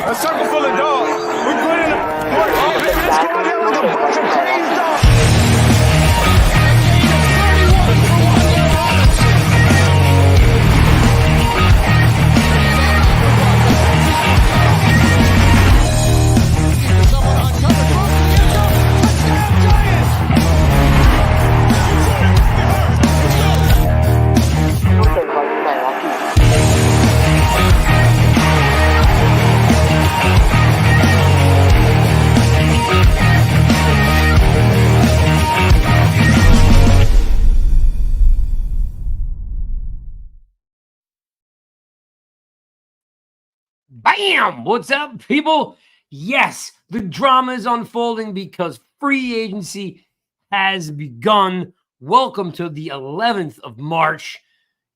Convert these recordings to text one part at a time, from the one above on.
A circle full of dogs. We put in a this squad here like a bunch of crazy dogs. Bam! What's up, people? Yes, the drama is unfolding because free agency has begun. Welcome to the 11th of March.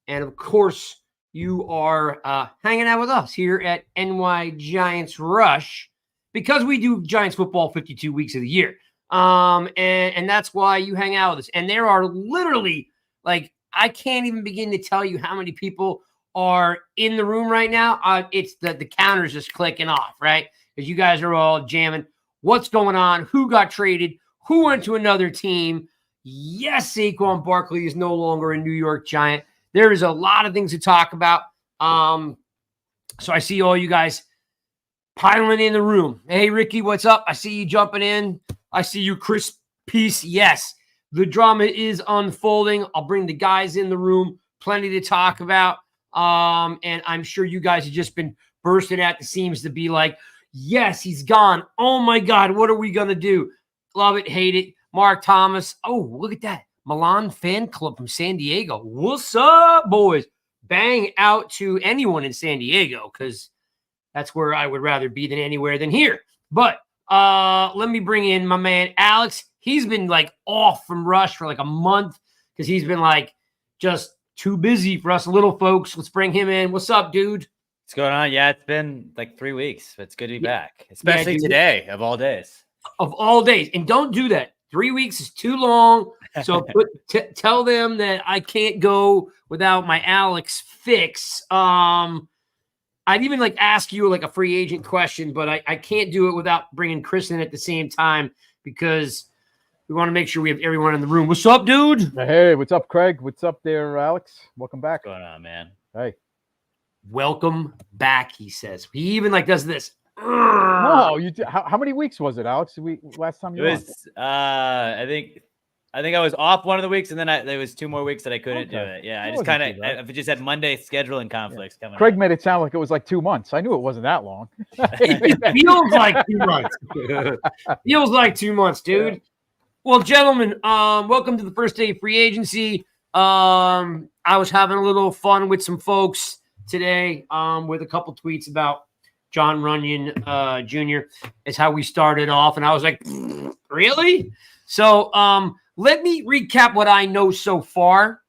And of course, you are hanging out with us here at NY Giants Rush because we do Giants football 52 weeks of the year. And that's why you hang out with us. And there are literally, I can't even begin to tell you how many people are in the room right now. It's the counter's just clicking off, right? Because you guys are all jamming. What's going on? Who got traded? Who went to another team? Yes, Saquon Barkley is no longer a New York Giant. There is a lot of things to talk about. So I see all you guys piling in the room. Hey, Ricky, what's up? I see you jumping in. I see you, Chris Peace. Yes, the drama is unfolding. I'll bring the guys in the room. Plenty to talk about. And I'm sure you guys have just been bursting at the seams to be like, yes, he's gone. Oh my God, what are we going to do? Love it, hate it. Mark Thomas. Oh, look at that. Milan fan club from San Diego. What's up, boys? Bang out to anyone in San Diego because that's where I would rather be than anywhere than here. But let me bring in my man, Alex. He's been off from Rush for a month because he's been just too busy for us little folks. Let's bring him in. What's up, dude? What's going on? Yeah, it's been 3 weeks. It's good to be back, especially today of all days. Of all days. And don't do that. 3 weeks is too long. So tell them that I can't go without my Alex fix. I'd even ask you a free agent question, but I can't do it without bringing Chris in at the same time because we want to make sure we have everyone in the room. What's up, dude? Hey, what's up, Craig? What's up there, Alex? Welcome back. What's going on, man? Hey. Welcome back, he says. He even does this. No, you. How many weeks was it, Alex? Last time you it was. I think I was off one of the weeks, and then there was 2 more weeks that I couldn't do it. Yeah, I just I just had Monday scheduling conflicts coming. Craig up. made it sound like it was 2 months. I knew it wasn't that long. It feels like 2 months. Feels like 2 months, dude. Yeah. Well, gentlemen, welcome to the first day of free agency. I was having a little fun with some folks today with a couple tweets about John Runyan Jr. is how we started off. And I was like, really? So let me recap what I know so far.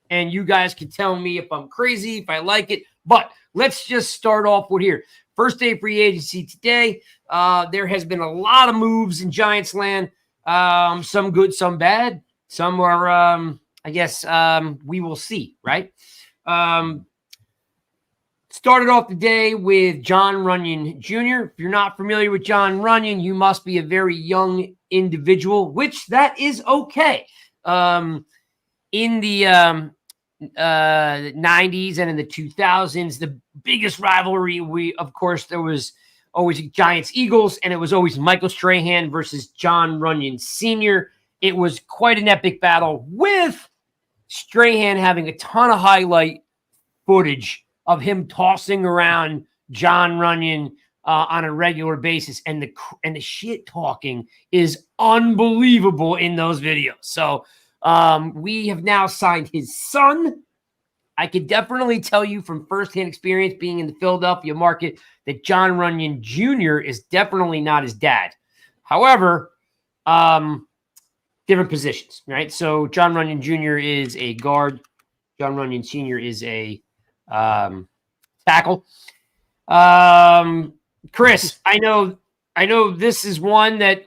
And you guys can tell me if I'm crazy, if I like it. But let's just start off with here. First day of free agency today. There has been a lot of moves in Giants land. Some good, some bad. Some are, I guess, we will see, right? Started off the day with John Runyan Jr. If you're not familiar with John Runyan, you must be a very young individual, which that is okay. In the 90s and in the 2000s, the biggest rivalry, of course, there was always Giants-Eagles, and it was always Michael Strahan versus John Runyan Sr. It was quite an epic battle with Strahan having a ton of highlight footage of him tossing around John Runyan on a regular basis, and the shit talking is unbelievable in those videos. So we have now signed his son. I could definitely tell you from firsthand experience being in the Philadelphia market that John Runyan Jr. is definitely not his dad. However, different positions, right? So John Runyan Jr. is a guard. John Runyan Sr. is a tackle. Chris, I know this is one that,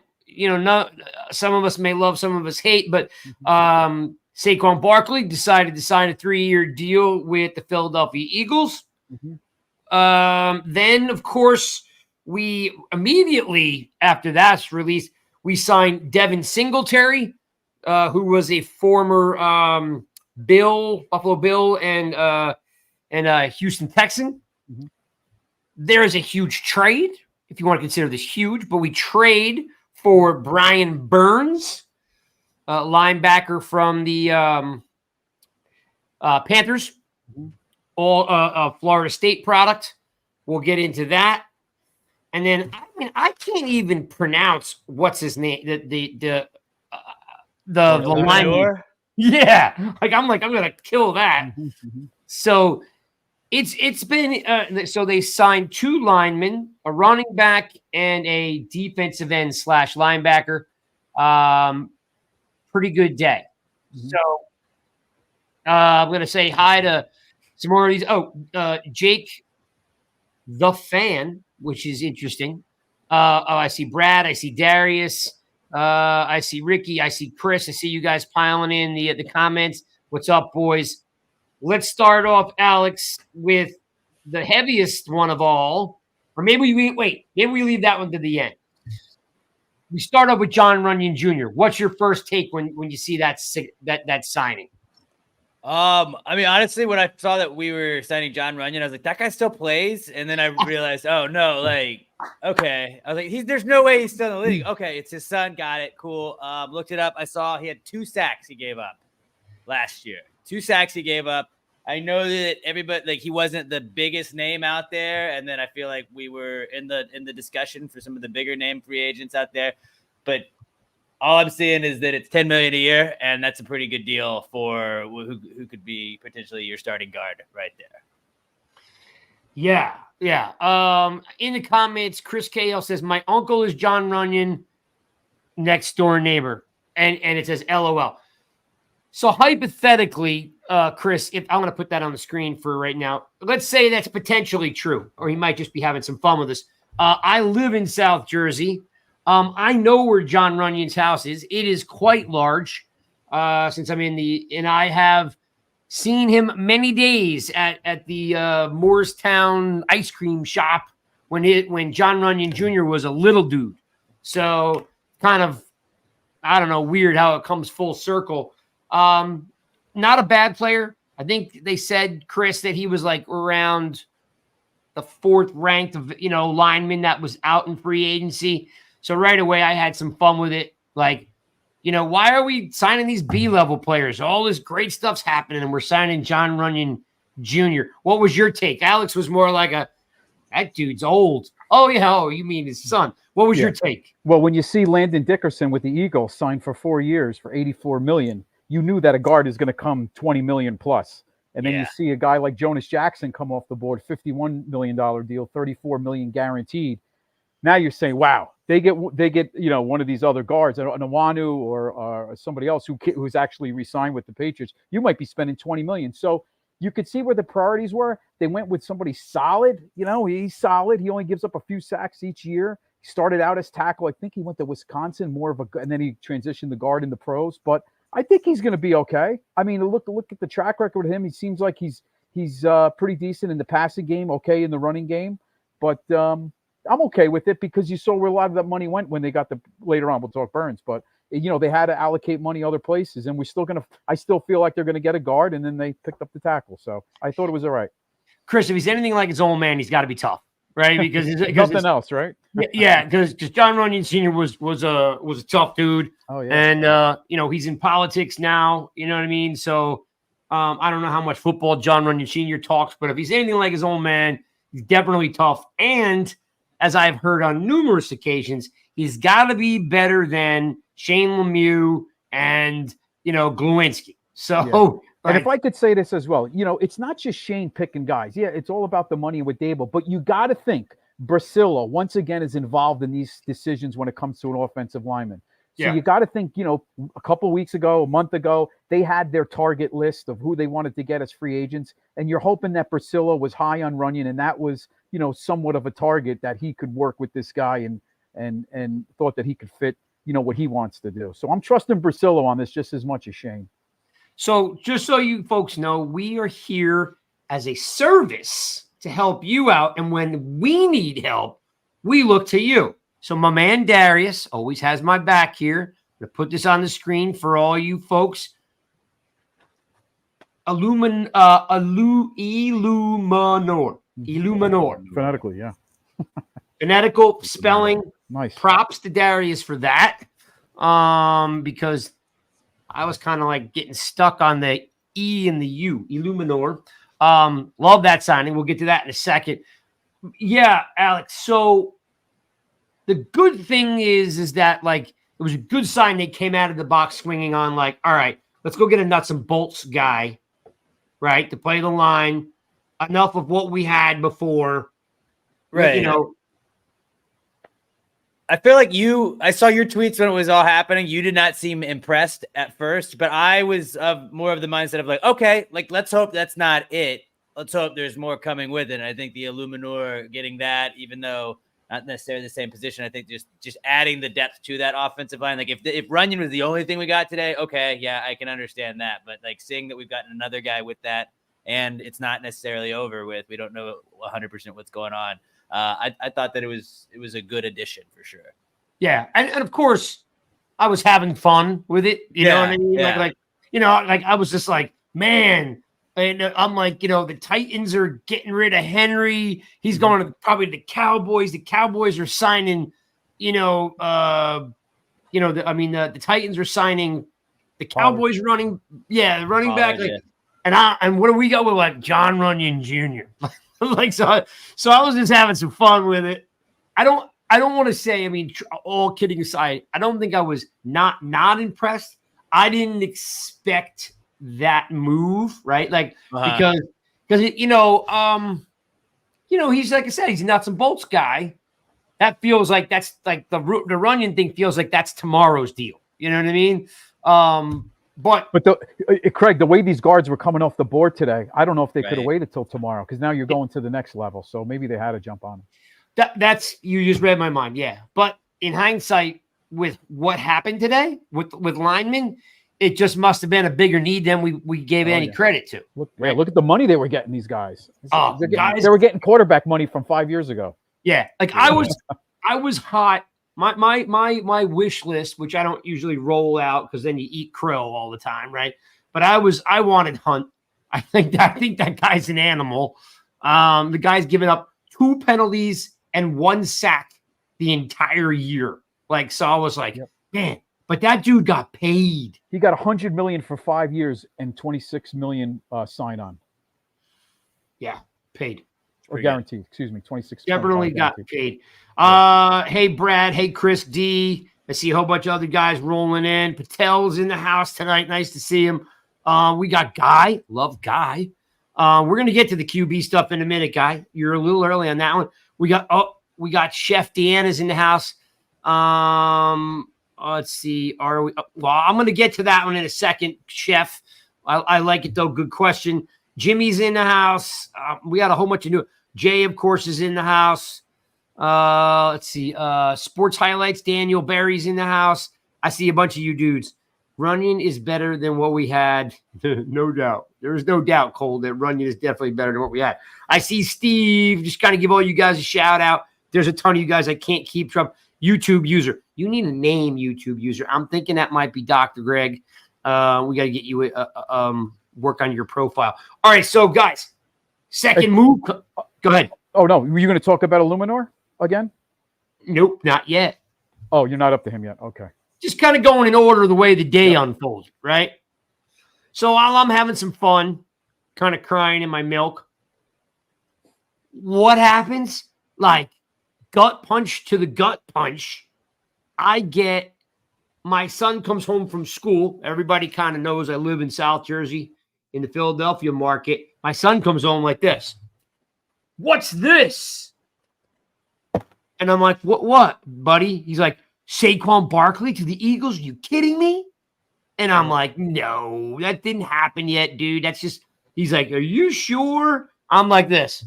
some of us may love, some of us hate, but Saquon Barkley decided to sign a 3-year deal with the Philadelphia Eagles. Mm-hmm. Then, of course, we immediately after that's released, we signed Devin Singletary, who was a former Buffalo Bill and Houston Texan. Mhm. There is a huge trade, if you want to consider this huge, but we trade for Brian Burns, linebacker from the Panthers, all Florida State product. We'll get into that. And then, I can't even pronounce what's his name, the lineman. Yeah, I'm gonna kill that. So it's been so they signed 2 linemen, a running back, and a defensive end / linebacker. Pretty good day. So I'm gonna say hi to some more of these. Jake the Fan, which is interesting. I see Brad. I see Darius. I see Ricky. I see Chris. I see you guys piling in the comments. What's up, boys? Let's start off, Alex, with the heaviest one of all. Or maybe we leave that one to the end. We start off with Jon Runyan Jr. What's your first take when you see that signing? Honestly, when I saw that we were signing Jon Runyan, I was like, that guy still plays. And then I realized, oh no, okay. I was like, there's no way he's still in the league. Okay, it's his son. Got it. Cool. Looked it up. I saw he had 2 sacks he gave up last year. 2 sacks he gave up. I know that everybody, he wasn't the biggest name out there. And then I feel like we were in the discussion for some of the bigger name free agents out there. But all I'm seeing is that it's $10 million a year, and that's a pretty good deal for who could be potentially your starting guard right there. Yeah. In the comments, Chris KL says, my uncle is Jon Runyan, next door neighbor. And it says LOL. So hypothetically, Chris, if I'm going to put that on the screen for right now, let's say that's potentially true, or he might just be having some fun with us. I live in South Jersey. I know where Jon Runyan's house is. It is quite large since I'm and I have seen him many days at the Moorestown ice cream shop when Jon Runyan Jr. was a little dude. So kind of, I don't know, weird how it comes full circle. Not a bad player. I think they said, Chris, that he was around the 4th ranked lineman that was out in free agency. So right away, I had some fun with it. Why are we signing these B-level players? All this great stuff's happening, and we're signing Jon Runyan Jr. What was your take? Alex was more like that dude's old. Oh, yeah. Oh, you mean his son. What was your take? Well, when you see Landon Dickerson with the Eagles signed for 4 years for $84 million, you knew that a guard is going to come $20 million plus. And then you see a guy like Jonas Jackson come off the board, $51 million deal, $34 million guaranteed. Now you're saying, wow, they get one of these other guards, an Awanu or somebody else who's actually re-signed with the Patriots. You might be spending $20 million. So you could see where the priorities were. They went with somebody solid. He's solid. He only gives up a few sacks each year. He started out as tackle. I think he went to Wisconsin, and then he transitioned to guard in the pros. But I think he's going to be okay. I mean, look at the track record of him. He seems like he's pretty decent in the passing game, okay in the running game. But I'm okay with it because you saw where a lot of that money went when they got later on. We'll talk Burns, but they had to allocate money other places, and I still feel like they're going to get a guard, and then they picked up the tackle. So I thought it was all right. Chris, if he's anything like his old man, he's got to be tough, right? Because nothing else, right? Yeah, because Jon Runyan Sr. was a tough dude. Oh yeah, and he's in politics now. You know what I mean? So I don't know how much football Jon Runyan Sr. talks, but if he's anything like his old man, he's definitely tough. And as I've heard on numerous occasions, he's got to be better than Shane Lemieux and Glowinski. So. And if I could say this as well, it's not just Shane picking guys. Yeah, it's all about the money with Dable. But you got to think Brasilla, once again, is involved in these decisions when it comes to an offensive lineman. So you got to think, a couple of weeks ago, a month ago, they had their target list of who they wanted to get as free agents. And you're hoping that Brasilla was high on Runyan, and that was, somewhat of a target that he could work with this guy and thought that he could fit, what he wants to do. So I'm trusting Brasilla on this just as much as Shane. So just so you folks know, we are here as a service to help you out. And when we need help, we look to you. So my man Darius always has my back here. I'm going to put this on the screen for all you folks. Illuminor. Phonetically, yeah. Phonetical spelling. Nice. Props to Darius for that. Because I was kind of like getting stuck on the E and the U. Illuminor. Love that signing. We'll get to that in a second. Yeah, Alex. So the good thing is that like it was a good sign they came out of the box swinging on like, all right, let's go get a nuts and bolts guy, right, to play the line. Enough of what we had before, right? You know, I feel like I saw your tweets when it was all happening. You did not seem impressed at first, but I was more of the mindset of like, okay, like let's hope that's not it. Let's hope there's more coming with it. And I think the Illuminor getting that, even though not necessarily the same position, I think just adding the depth to that offensive line. Like if Runyan was the only thing we got today, okay, yeah, I can understand that. But like seeing that we've gotten another guy with that, and it's not necessarily over with, we don't know 100% what's going on. I thought that it was a good addition for sure. Yeah, and of course, I was having fun with it. You know what I mean? Yeah. Like I was just like, man. And I'm like, the Titans are getting rid of Henry. He's going to probably the Cowboys. The Cowboys are signing, the Titans are signing the Cowboys the running back. Like, yeah. And what do we got with like John Runyan Jr. Like so I was just having some fun with it. I don't want to say. I mean, all kidding aside, I don't think I was not impressed. I didn't expect that move, right? Like because he's like I said, he's a nuts and bolts guy. That feels like that's like the Runyan thing feels like that's tomorrow's deal. You know what I mean? But Craig, the way these guards were coming off the board today, I don't know if they could have waited till tomorrow because now you're going to the next level. So maybe they had to jump on him. That's you just read my mind, yeah. But in hindsight, with what happened today with linemen, it just must have been a bigger need than we gave any credit to. Look at the money they were getting, these guys. Guys, they were getting quarterback money from 5 years ago. Yeah, like I was hot. My wish list, which I don't usually roll out because then you eat krill all the time, right? But I wanted Hunt. I think that guy's an animal. The guy's given up 2 penalties and 1 sack the entire year. Like, so I was like, man. But that dude got paid. He got $100 million for 5 years and $26 million sign on. Yeah, paid. Or guaranteed. Excuse me, 26. Definitely got paid. Hey Brad. Hey Chris D. I see a whole bunch of other guys rolling in. Patel's in the house tonight. Nice to see him. We got Guy. Love Guy. We're gonna get to the QB stuff in a minute, Guy. You're a little early on that one. We got Chef Deanna's in the house. Let's see. Are we? Well, I'm going to get to that one in a second, Chef. I like it, though. Good question. Jimmy's in the house. We got a whole bunch of new. Jay, of course, is in the house. Let's see. Sports highlights. Daniel Barry's in the house. I see a bunch of you dudes. Runyan is better than what we had. No doubt. There is no doubt, Cole, that Runyan is definitely better than what we had. I see Steve. Just got to give all you guys a shout out. There's a ton of you guys I can't keep track. YouTube user. You need a name, YouTube user. I'm thinking that might be Dr. Greg. We got to get you work on your profile. All right, so guys, second move. Go ahead. Oh no, were you going to talk about Illuminor again? Nope, not yet. Oh, you're not up to him yet. Okay. Just kind of going in order the way the day unfolds, right? So while I'm having some fun, kind of crying in my milk, what happens? Like, gut punch to the gut punch. I get my son comes home from school. Everybody kind of knows I live in South Jersey in the Philadelphia market. My son comes home like this. What's this? And I'm like, what, buddy? He's like, Saquon Barkley to the Eagles? Are you kidding me? And I'm like, no, that didn't happen yet, dude. That's just, he's like, are you sure? I'm like this.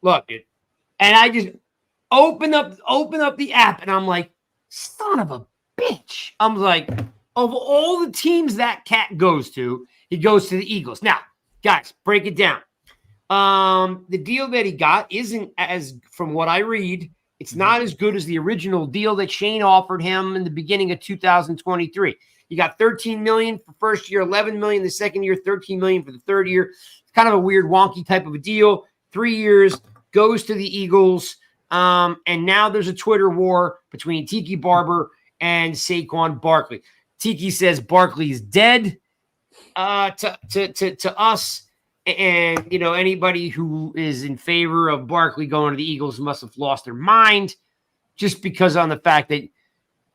Look, dude. And I just open up the app and I'm like, son of a bitch. I'm like, of all the teams that cat goes to, he goes to the Eagles. Now, guys, break it down. The deal that he got isn't, as from what I read, It's not as good as the original deal that Shane offered him in the beginning of 2023. You got $13 million for first year, $11 million the second year, $13 million for the third year. It's kind of a weird, wonky type of a deal. 3 years, goes to the Eagles. And now there's a Twitter war between Tiki Barber and Saquon Barkley. Tiki says Barkley's dead to us. And, you know, anybody who is in favor of Barkley going to the Eagles must have lost their mind just because on the fact that,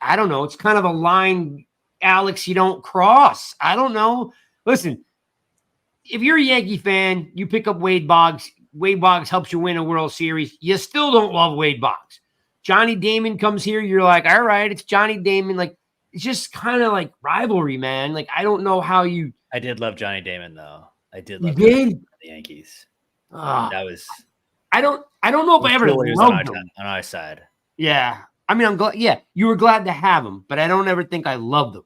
I don't know, it's kind of a line, Alex, you don't cross. I don't know. Listen, if you're a Yankee fan, you pick up Wade Boggs. Wade Boggs helps you win a World Series. You still don't love Wade Boggs. Johnny Damon comes here. You're like, all right, it's Johnny Damon. Like, it's just kind of like rivalry, man. Like, I don't know how you. I did love Johnny Damon, though. I did love the Yankees. That was. I don't know if I ever loved him on our side. Yeah, I mean, I'm glad. Yeah, you were glad to have him, but I don't ever think I loved him.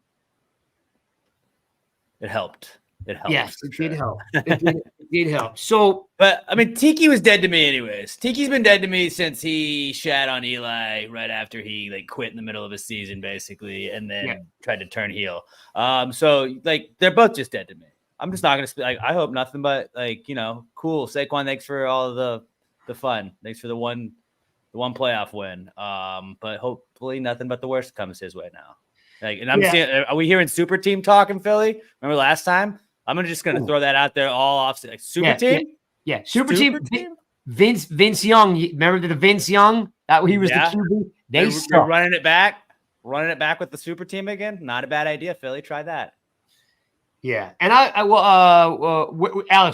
It helped. It helped. Yes, it did help. It did help. So, but I mean, Tiki was dead to me, anyways. Tiki's been dead to me since he shat on Eli right after he like quit in the middle of his season, basically, and then tried to turn heel. So like they're both just dead to me. I'm just not gonna like. I hope nothing but like, you know, cool. Saquon, thanks for all of the fun. Thanks for the one playoff win. But hopefully nothing but the worst comes his way now. Like, and I'm seeing. Are we hearing super team talk in Philly? Remember last time? I'm just gonna throw that out there all off. Like super team. Yeah. Super team. Vince Young. Remember the Vince Young? That he was the QB. They're running it back with the super team again. Not a bad idea, Philly. Try that. Yeah, and Alex,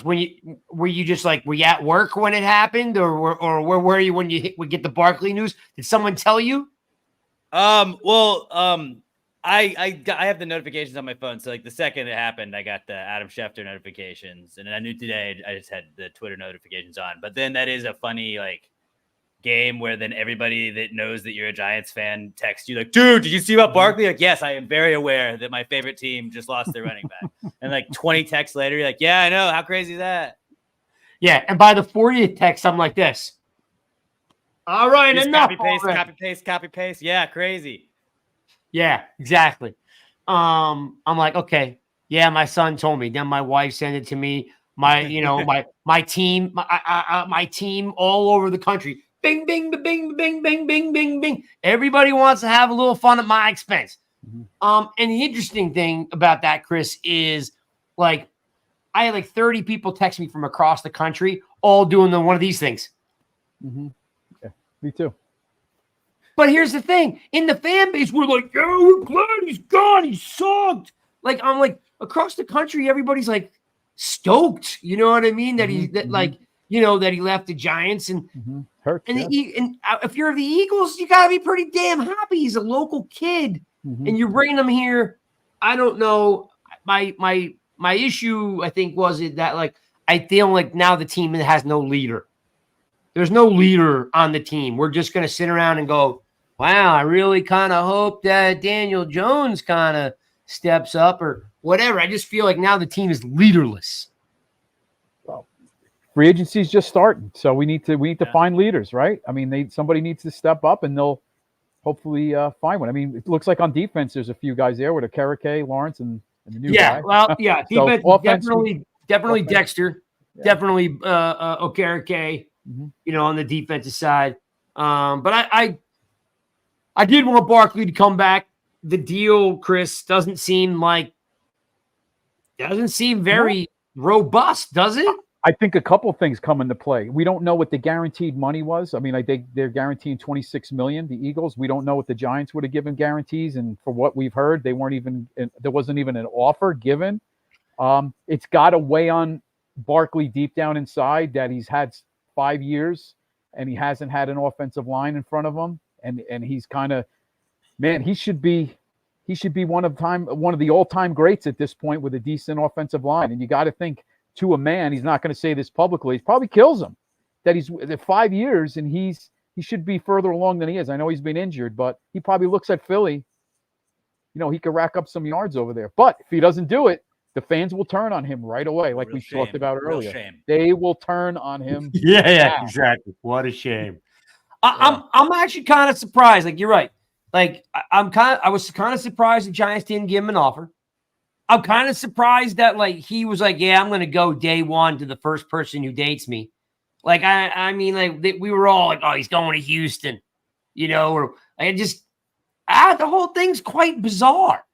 were you just like, were you at work when it happened, or where were you when you would get the Barkley news? Did someone tell you? I have the notifications on my phone, so like the second it happened, I got the Adam Schefter notifications, and I knew today I just had the Twitter notifications on. But then that is a funny like game where then everybody that knows that you're a Giants fan texts you like, dude, did you see about Barkley? Like, yes, I am very aware that my favorite team just lost their running back. And like 20 texts later, you're like, yeah, I know. How crazy is that? Yeah. And by the 40th text, I'm like this. All right. Just enough. Copy paste. Yeah. Crazy. Yeah, exactly. I'm like, okay. Yeah. My son told me. Then my wife sent it to me. My team all over the country. Bing, bing, bing, bing, bing, bing, bing, bing. Everybody wants to have a little fun at my expense. And the interesting thing about that, Chris, is like I had like 30 people text me from across the country, all doing one of these things. Mm-hmm. Yeah, me too. But here's the thing: in the fan base, we're like, "Yeah, we're glad he's gone. He sucked." Like I'm like across the country, everybody's like stoked. You know what I mean? That that he left the Giants and. Hurt, and if you're the Eagles, you got to be pretty damn happy. He's a local kid, and you're bringing him here. I don't know. My issue, I think, was it that like I feel like now the team has no leader. There's no leader on the team. We're just gonna sit around and go, "Wow, I really kind of hope that Daniel Jones kind of steps up or whatever." I just feel like now the team is leaderless. Free agency is just starting, so we need to find leaders, right? I mean, somebody needs to step up, and they'll hopefully find one. I mean, it looks like on defense, there's a few guys there with a Karake, Lawrence, and the new guy. Defense, definitely Dexter, definitely Okereke, on the defensive side. But I did want Barkley to come back. The deal, Chris, doesn't seem very robust, does it? I think a couple of things come into play. We don't know what the guaranteed money was. I mean, I think they're guaranteeing $26 million. The Eagles. We don't know what the Giants would have given guarantees, and for what we've heard, there wasn't even an offer given. It's got to weigh on Barkley deep down inside that he's had 5 years and he hasn't had an offensive line in front of him, and he's kind of, man, he should be one of the all-time greats at this point with a decent offensive line, and you got to think. To a man, he's not going to say this publicly. He probably kills him that he's at 5 years and he should be further along than he is. I know he's been injured, but he probably looks at Philly. He could rack up some yards over there. But if he doesn't do it, the fans will turn on him right away, like we talked about earlier. They will turn on him. Yeah, exactly. What a shame. I'm actually kind of surprised. Like, you're right. Like, I was kind of surprised the Giants didn't give him an offer. I'm kind of surprised that, like, he was like, yeah, I'm going to go day one to the first person who dates me. Like, I mean, like, we were all like, oh, he's going to Houston, you know, or the whole thing's quite bizarre.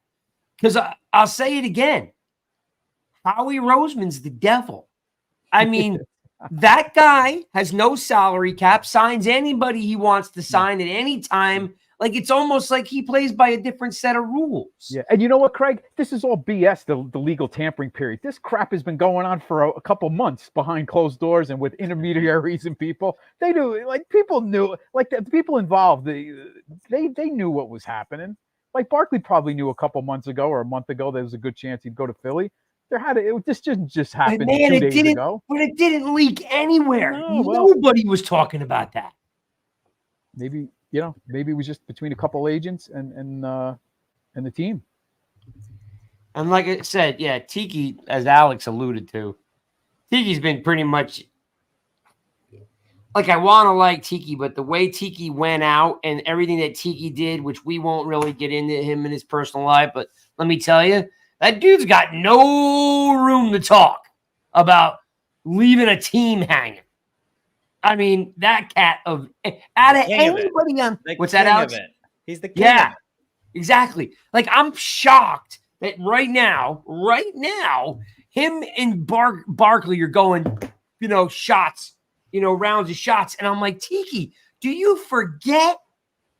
Because I'll say it again. Howie Roseman's the devil. I mean, that guy has no salary cap, signs anybody he wants to sign at any time. Like, it's almost like he plays by a different set of rules. Yeah, and you know what, Craig? This is all BS, the legal tampering period. This crap has been going on for a couple months behind closed doors and with intermediaries and people. They knew, like, people knew, like, the people involved, they knew what was happening. Like, Barkley probably knew a couple months ago or a month ago there was a good chance he'd go to Philly. This didn't just happen 2 days ago. But it didn't leak anywhere. Nobody was talking about that. Maybe it was just between a couple agents and the team. And like I said, yeah, Tiki, as Alex alluded to, Tiki's been pretty much like, I want to like Tiki, but the way Tiki went out and everything that Tiki did, which we won't really get into him in his personal life, but let me tell you, that dude's got no room to talk about leaving a team hanging. I mean, that cat out of anybody on what's that, Alex? He's the king. Yeah, exactly. Like, I'm shocked that right now, him and Barkley are going, shots, rounds of shots. And I'm like, Tiki, do you forget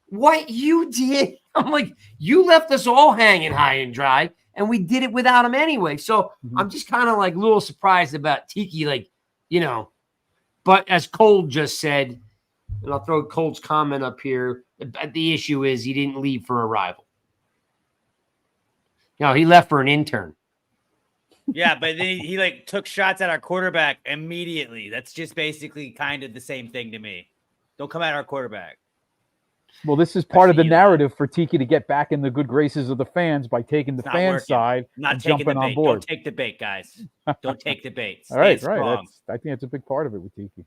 what you did? I'm like, you left us all hanging high and dry, and we did it without him anyway. So I'm just kind of like a little surprised about Tiki, like, But as Cole just said, and I'll throw Cole's comment up here, the issue is he didn't leave for a rival. He left for an intern. Yeah, but then he like took shots at our quarterback immediately. That's just basically kind of the same thing to me. Don't come at our quarterback. Well, this is part of the narrative for Tiki to get back in the good graces of the fans by taking the fan side and jumping on board. Don't take the bait, guys. Don't take the bait. All right. I think that's a big part of it with Tiki.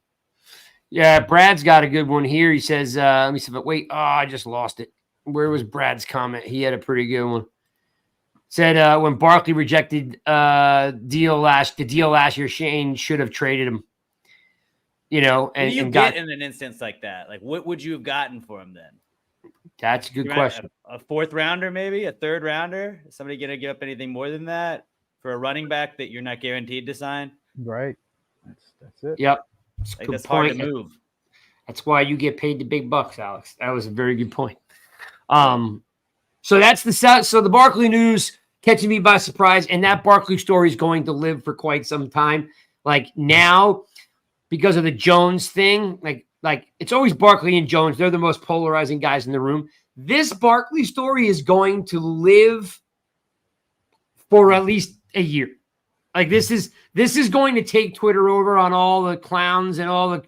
Yeah, Brad's got a good one here. He says, let me see. But wait, I just lost it. Where was Brad's comment? He had a pretty good one. Said when Barkley rejected the deal last year, Shane should have traded him. And you get in an instance like that. Like, what would you have gotten for him then? That's a good question. A fourth rounder, maybe a third rounder. Is somebody going to give up anything more than that for a running back that you're not guaranteed to sign? Right. That's it. Yep. That's hard to move. That's why you get paid the big bucks, Alex. That was a very good point. So that's the Barkley news catching me by surprise, and that Barkley story is going to live for quite some time. Like, now, because of the Jones thing, like it's always Barkley and Jones. They're the most polarizing guys in the room. This Barkley story is going to live for at least a year. Like, this is going to take Twitter over on all the clowns and all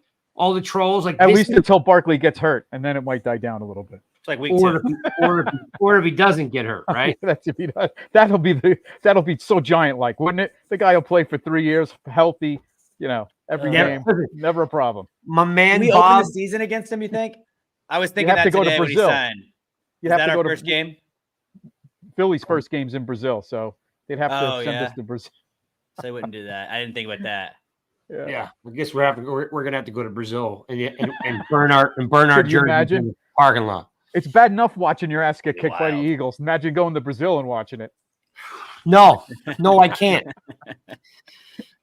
the trolls. Like, at least until Barkley gets hurt, and then it might die down a little bit. It's like week 2. Or if he doesn't get hurt, right? That's if he does. That'll be so giant-like, wouldn't it? The guy will play for 3 years, healthy, every game, never a problem. My man, we open the season against him, you think? I was thinking that to go today to Brazil. When he signed. You'd have that to go our to first game? Philly's first game's in Brazil, so they'd have to send us to Brazil. So they wouldn't do that. I didn't think about that. Yeah. I guess we're gonna have to go to Brazil and burn our jerseys in the parking lot. It's bad enough watching your ass get kicked by the Eagles. Imagine going to Brazil and watching it. No, I can't.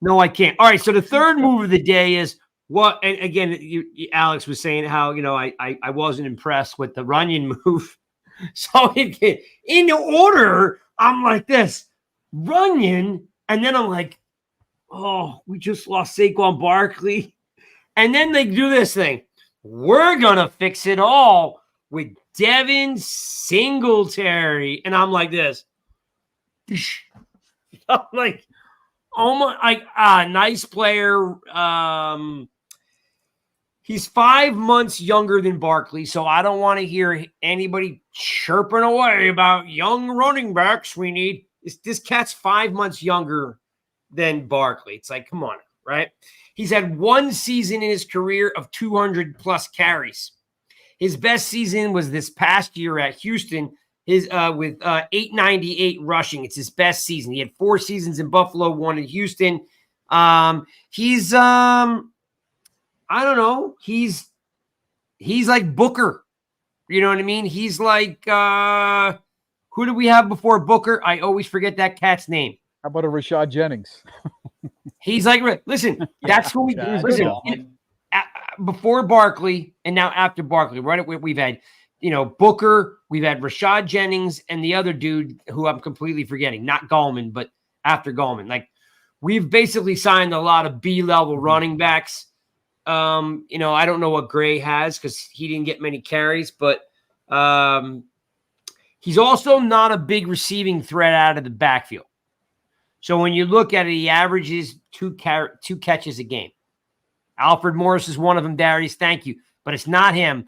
No, I can't. All right. So the third move of the day is what? And again, Alex was saying how I wasn't impressed with the Runyan move. So in order, I'm like this Runyan, and then I'm like, oh, we just lost Saquon Barkley, and then they do this thing. We're gonna fix it all with Devin Singletary. And I'm like this. I'm like, oh my, nice player. He's 5 months younger than Barkley, so I don't want to hear anybody chirping away about young running backs we need. This cat's 5 months younger than Barkley. It's like, come on, right? He's had one season in his career of 200 plus carries. His best season was this past year at Houston. His with 898 rushing. It's his best season. He had 4 seasons in Buffalo, 1 in Houston. He's I don't know. He's like Booker. You know what I mean? He's like who do we have before Booker? I always forget that cat's name. How about a Rashad Jennings? He's like, listen, that's who we listen. Before Barkley and now after Barkley, right? We've had, Booker, we've had Rashad Jennings, and the other dude who I'm completely forgetting, not Gallman, but after Gallman. Like, we've basically signed a lot of B-level running backs. I don't know what Gray has because he didn't get many carries, but he's also not a big receiving threat out of the backfield. So when you look at it, he averages 2 catches a game. Alfred Morris is one of them, Darius. Thank you. But it's not him.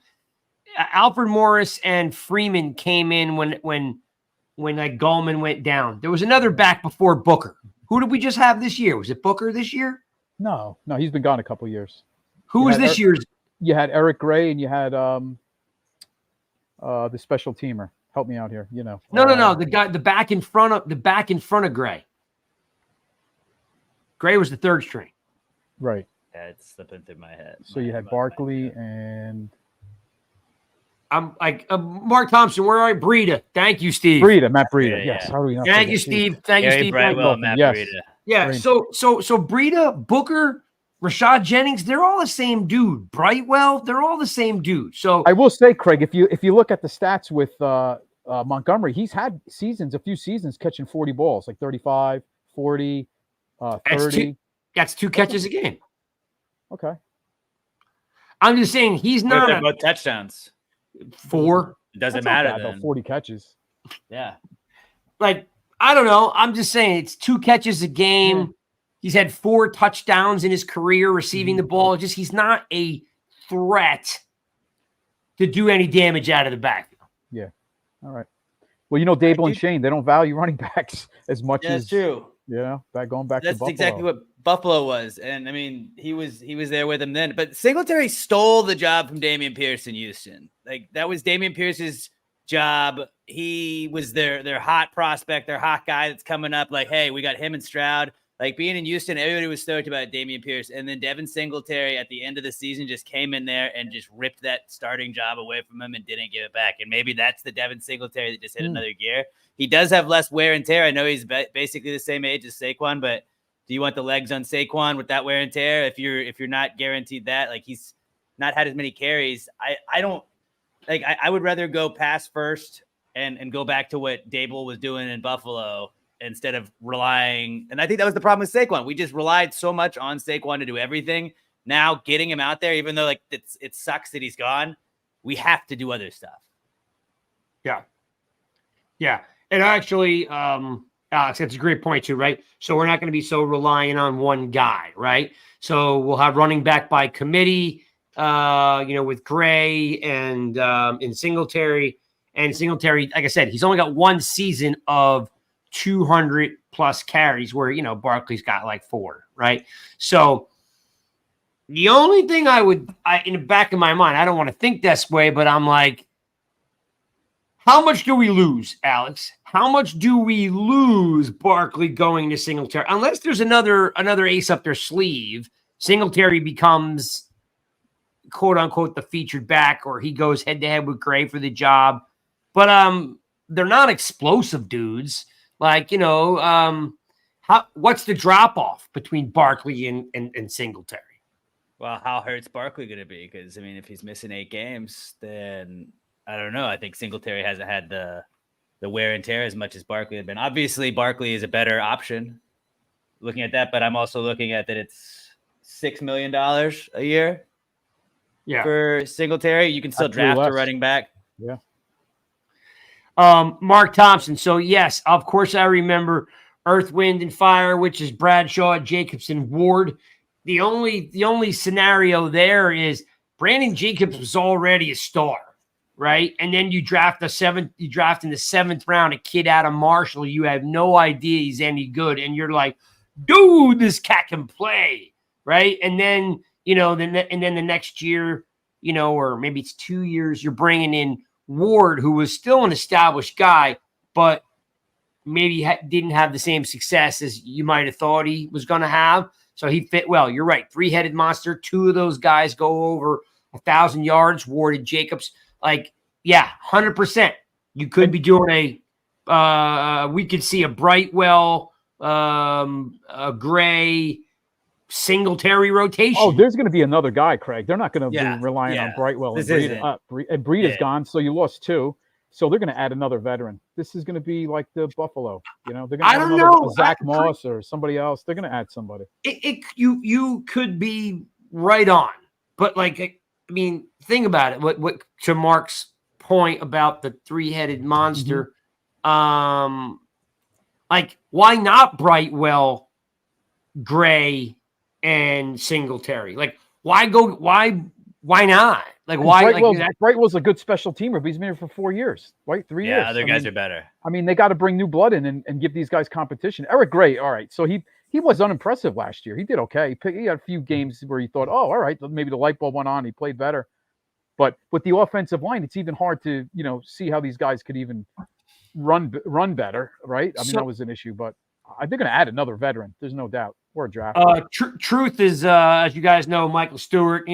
Alfred Morris and Freeman came in when like Gallman went down. There was another back before Booker. Who did we just have this year? Was it Booker this year? No, he's been gone a couple years. Who was this year's? You had Eric Gray and you had the special teamer. Help me out here. No. The back in front of Gray. Gray was the 3rd string. Right. Yeah, it's slipping through my head. So you had Barkley and I'm like Mark Thompson. Where are you? Breida. Thank you, Steve. Matt Breida. Yes. Yeah. How do we not Thank you, Steve. Thank you, Steve. Brightwell, Matt yes. Breida. Yeah. So Breida, Booker, Rashad Jennings, they're all the same dude. Brightwell, they're all the same dude. So I will say, Craig, if you look at the stats with Montgomery, he's had a few seasons catching 40 balls, like 35, 40, 30. That's 2 catches a game. Okay. I'm just saying he's not both touchdowns. 4. It doesn't That's not matter bad, then. though, 40 catches. Yeah. Like, I don't know. I'm just saying it's 2 catches a game. Yeah. He's had 4 touchdowns in his career receiving the ball. Just he's not a threat to do any damage out of the backfield. Yeah. All right. Well, Dable and Shane, they don't value running backs as much as that's true. Going back to Buffalo. That's exactly what Buffalo was. And I mean, he was there with him then. But Singletary stole the job from Dameon Pierce in Houston. Like, that was Dameon Pierce's job. He was their hot prospect, their hot guy that's coming up. Like, hey, we got him and Stroud. Like, being in Houston, everybody was stoked about Dameon Pierce. And then Devin Singletary at the end of the season just came in there and just ripped that starting job away from him and didn't give it back. And maybe that's the Devin Singletary that just hit another gear. He does have less wear and tear. I know he's basically the same age as Saquon, but do you want the legs on Saquon with that wear and tear? If you're not guaranteed that, like, he's not had as many carries. I don't like. I would rather go pass first and go back to what Dable was doing in Buffalo instead of relying. And I think that was the problem with Saquon. We just relied so much on Saquon to do everything. Now getting him out there, even though like it sucks that he's gone, we have to do other stuff. Yeah. And actually, Alex, that's a great point too, right? So we're not going to be so reliant on one guy, right? So we'll have running back by committee, with Gray and Singletary. And Singletary, like I said, he's only got 1 season of 200 plus carries where, Barkley's got like 4, right? So the only thing in the back of my mind, I don't want to think this way, but I'm like, how much do we lose, Alex? How much do we lose Barkley going to Singletary? Unless there's another ace up their sleeve, Singletary becomes, quote unquote, the featured back, or he goes head to head with Gray for the job. But they're not explosive dudes. Like, what's the drop off between Barkley and Singletary? Well, how hurt's Barkley going to be? Because, I mean, if he's missing 8 games, then I don't know. I think Singletary hasn't had the wear and tear as much as Barkley had been. Obviously, Barkley is a better option looking at that, but I'm also looking at that it's $6 million a year for Singletary. You can still draft a running back. Yeah. Mark Thompson. So, yes, of course, I remember Earth, Wind, and Fire, which is Bradshaw, Jacobson, Ward. The only scenario there is Brandon Jacobs was already a star, right? And then you draft in the 7th round a kid out of Marshall. You have no idea he's any good, and you're like, dude, this cat can play, right? And then the next year or maybe it's 2 years, you're bringing in Ward, who was still an established guy, but maybe didn't have the same success as you might have thought he was going to have. So he fit well. You're right. Three-headed monster. Two of those guys go over 1,000 yards. Ward and Jacobs. 100%. You could be doing we could see a Brightwell, a Gray, Singletary rotation. Oh, there's going to be another guy, Craig. They're not going to be relying on Brightwell and Breida. And Breida's gone, so you lost two. So they're going to add another veteran. This is going to be like the Buffalo. They're going to add another Zach Moss or somebody else. They're going to add somebody. You could be right on, but think about it. What to Mark's point about the three-headed monster, why not Brightwell, Gray, and Singletary? Why not? Brightwell's a good special teamer, but he's been here for 4 years, right? 3 years. Yeah, other guys are better. They got to bring new blood in and give these guys competition. Eric Gray, all right. So he was unimpressive last year. He did okay. He had a few games where you thought, oh, all right, maybe the light bulb went on. He played better. But with the offensive line, it's even hard to, see how these guys could even run better, right? That was an issue, but they're going to add another veteran. There's no doubt. Or a draft. Truth is, as you guys know, Michael Stewart,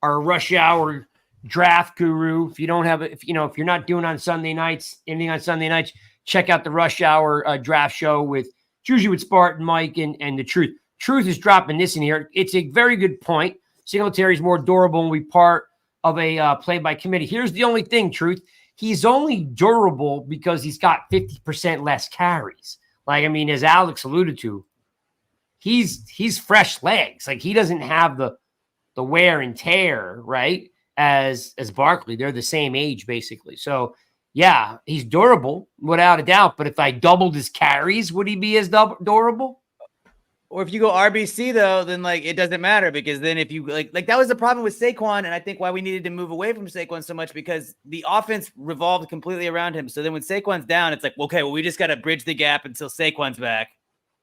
our rush hour draft guru. If you don't have if you're not doing anything on Sunday nights, check out the rush hour draft show it's usually with Spartan, Mike, and the Truth. Truth is dropping this in here. It's a very good point. Singletary is more durable and we part of a play by committee. Here's the only thing, Truth. He's only durable because he's got 50% less carries. As Alex alluded to, he's fresh legs. He doesn't have the wear and tear, right? As Barkley. They're the same age, basically. So, yeah, he's durable, without a doubt. But if I doubled his carries, would he be as durable? Or if you go RBC, though, then, it doesn't matter. Because then if you, that was the problem with Saquon. And I think why we needed to move away from Saquon so much, because the offense revolved completely around him. So then when Saquon's down, it's we just got to bridge the gap until Saquon's back.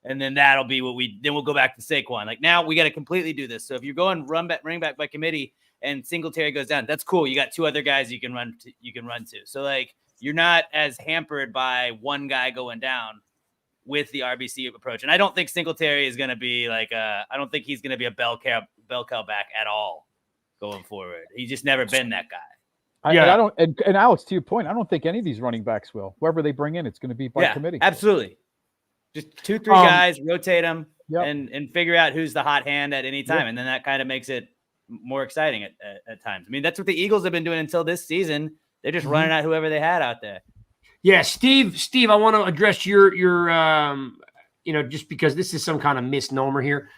And then that'll be then we'll go back to Saquon. Now we got to completely do this. So if you're going running back by committee and Singletary goes down, that's cool. You got two other guys you can run to. So you're not as hampered by one guy going down with the RBC approach. And I don't think Singletary is going to be I don't think he's going to be a bell cow back at all going forward. He's just never been that guy. And Alex, to your point, I don't think any of these running backs will. Whoever they bring in, it's going to be by committee. Absolutely. Just 2-3 guys, rotate them, and figure out who's the hot hand at any time. And then that kind of makes it more exciting at times. That's what the Eagles have been doing until this season. They're just running out whoever they had out there. Yeah, Steve, I want to address your just because this is some kind of misnomer here.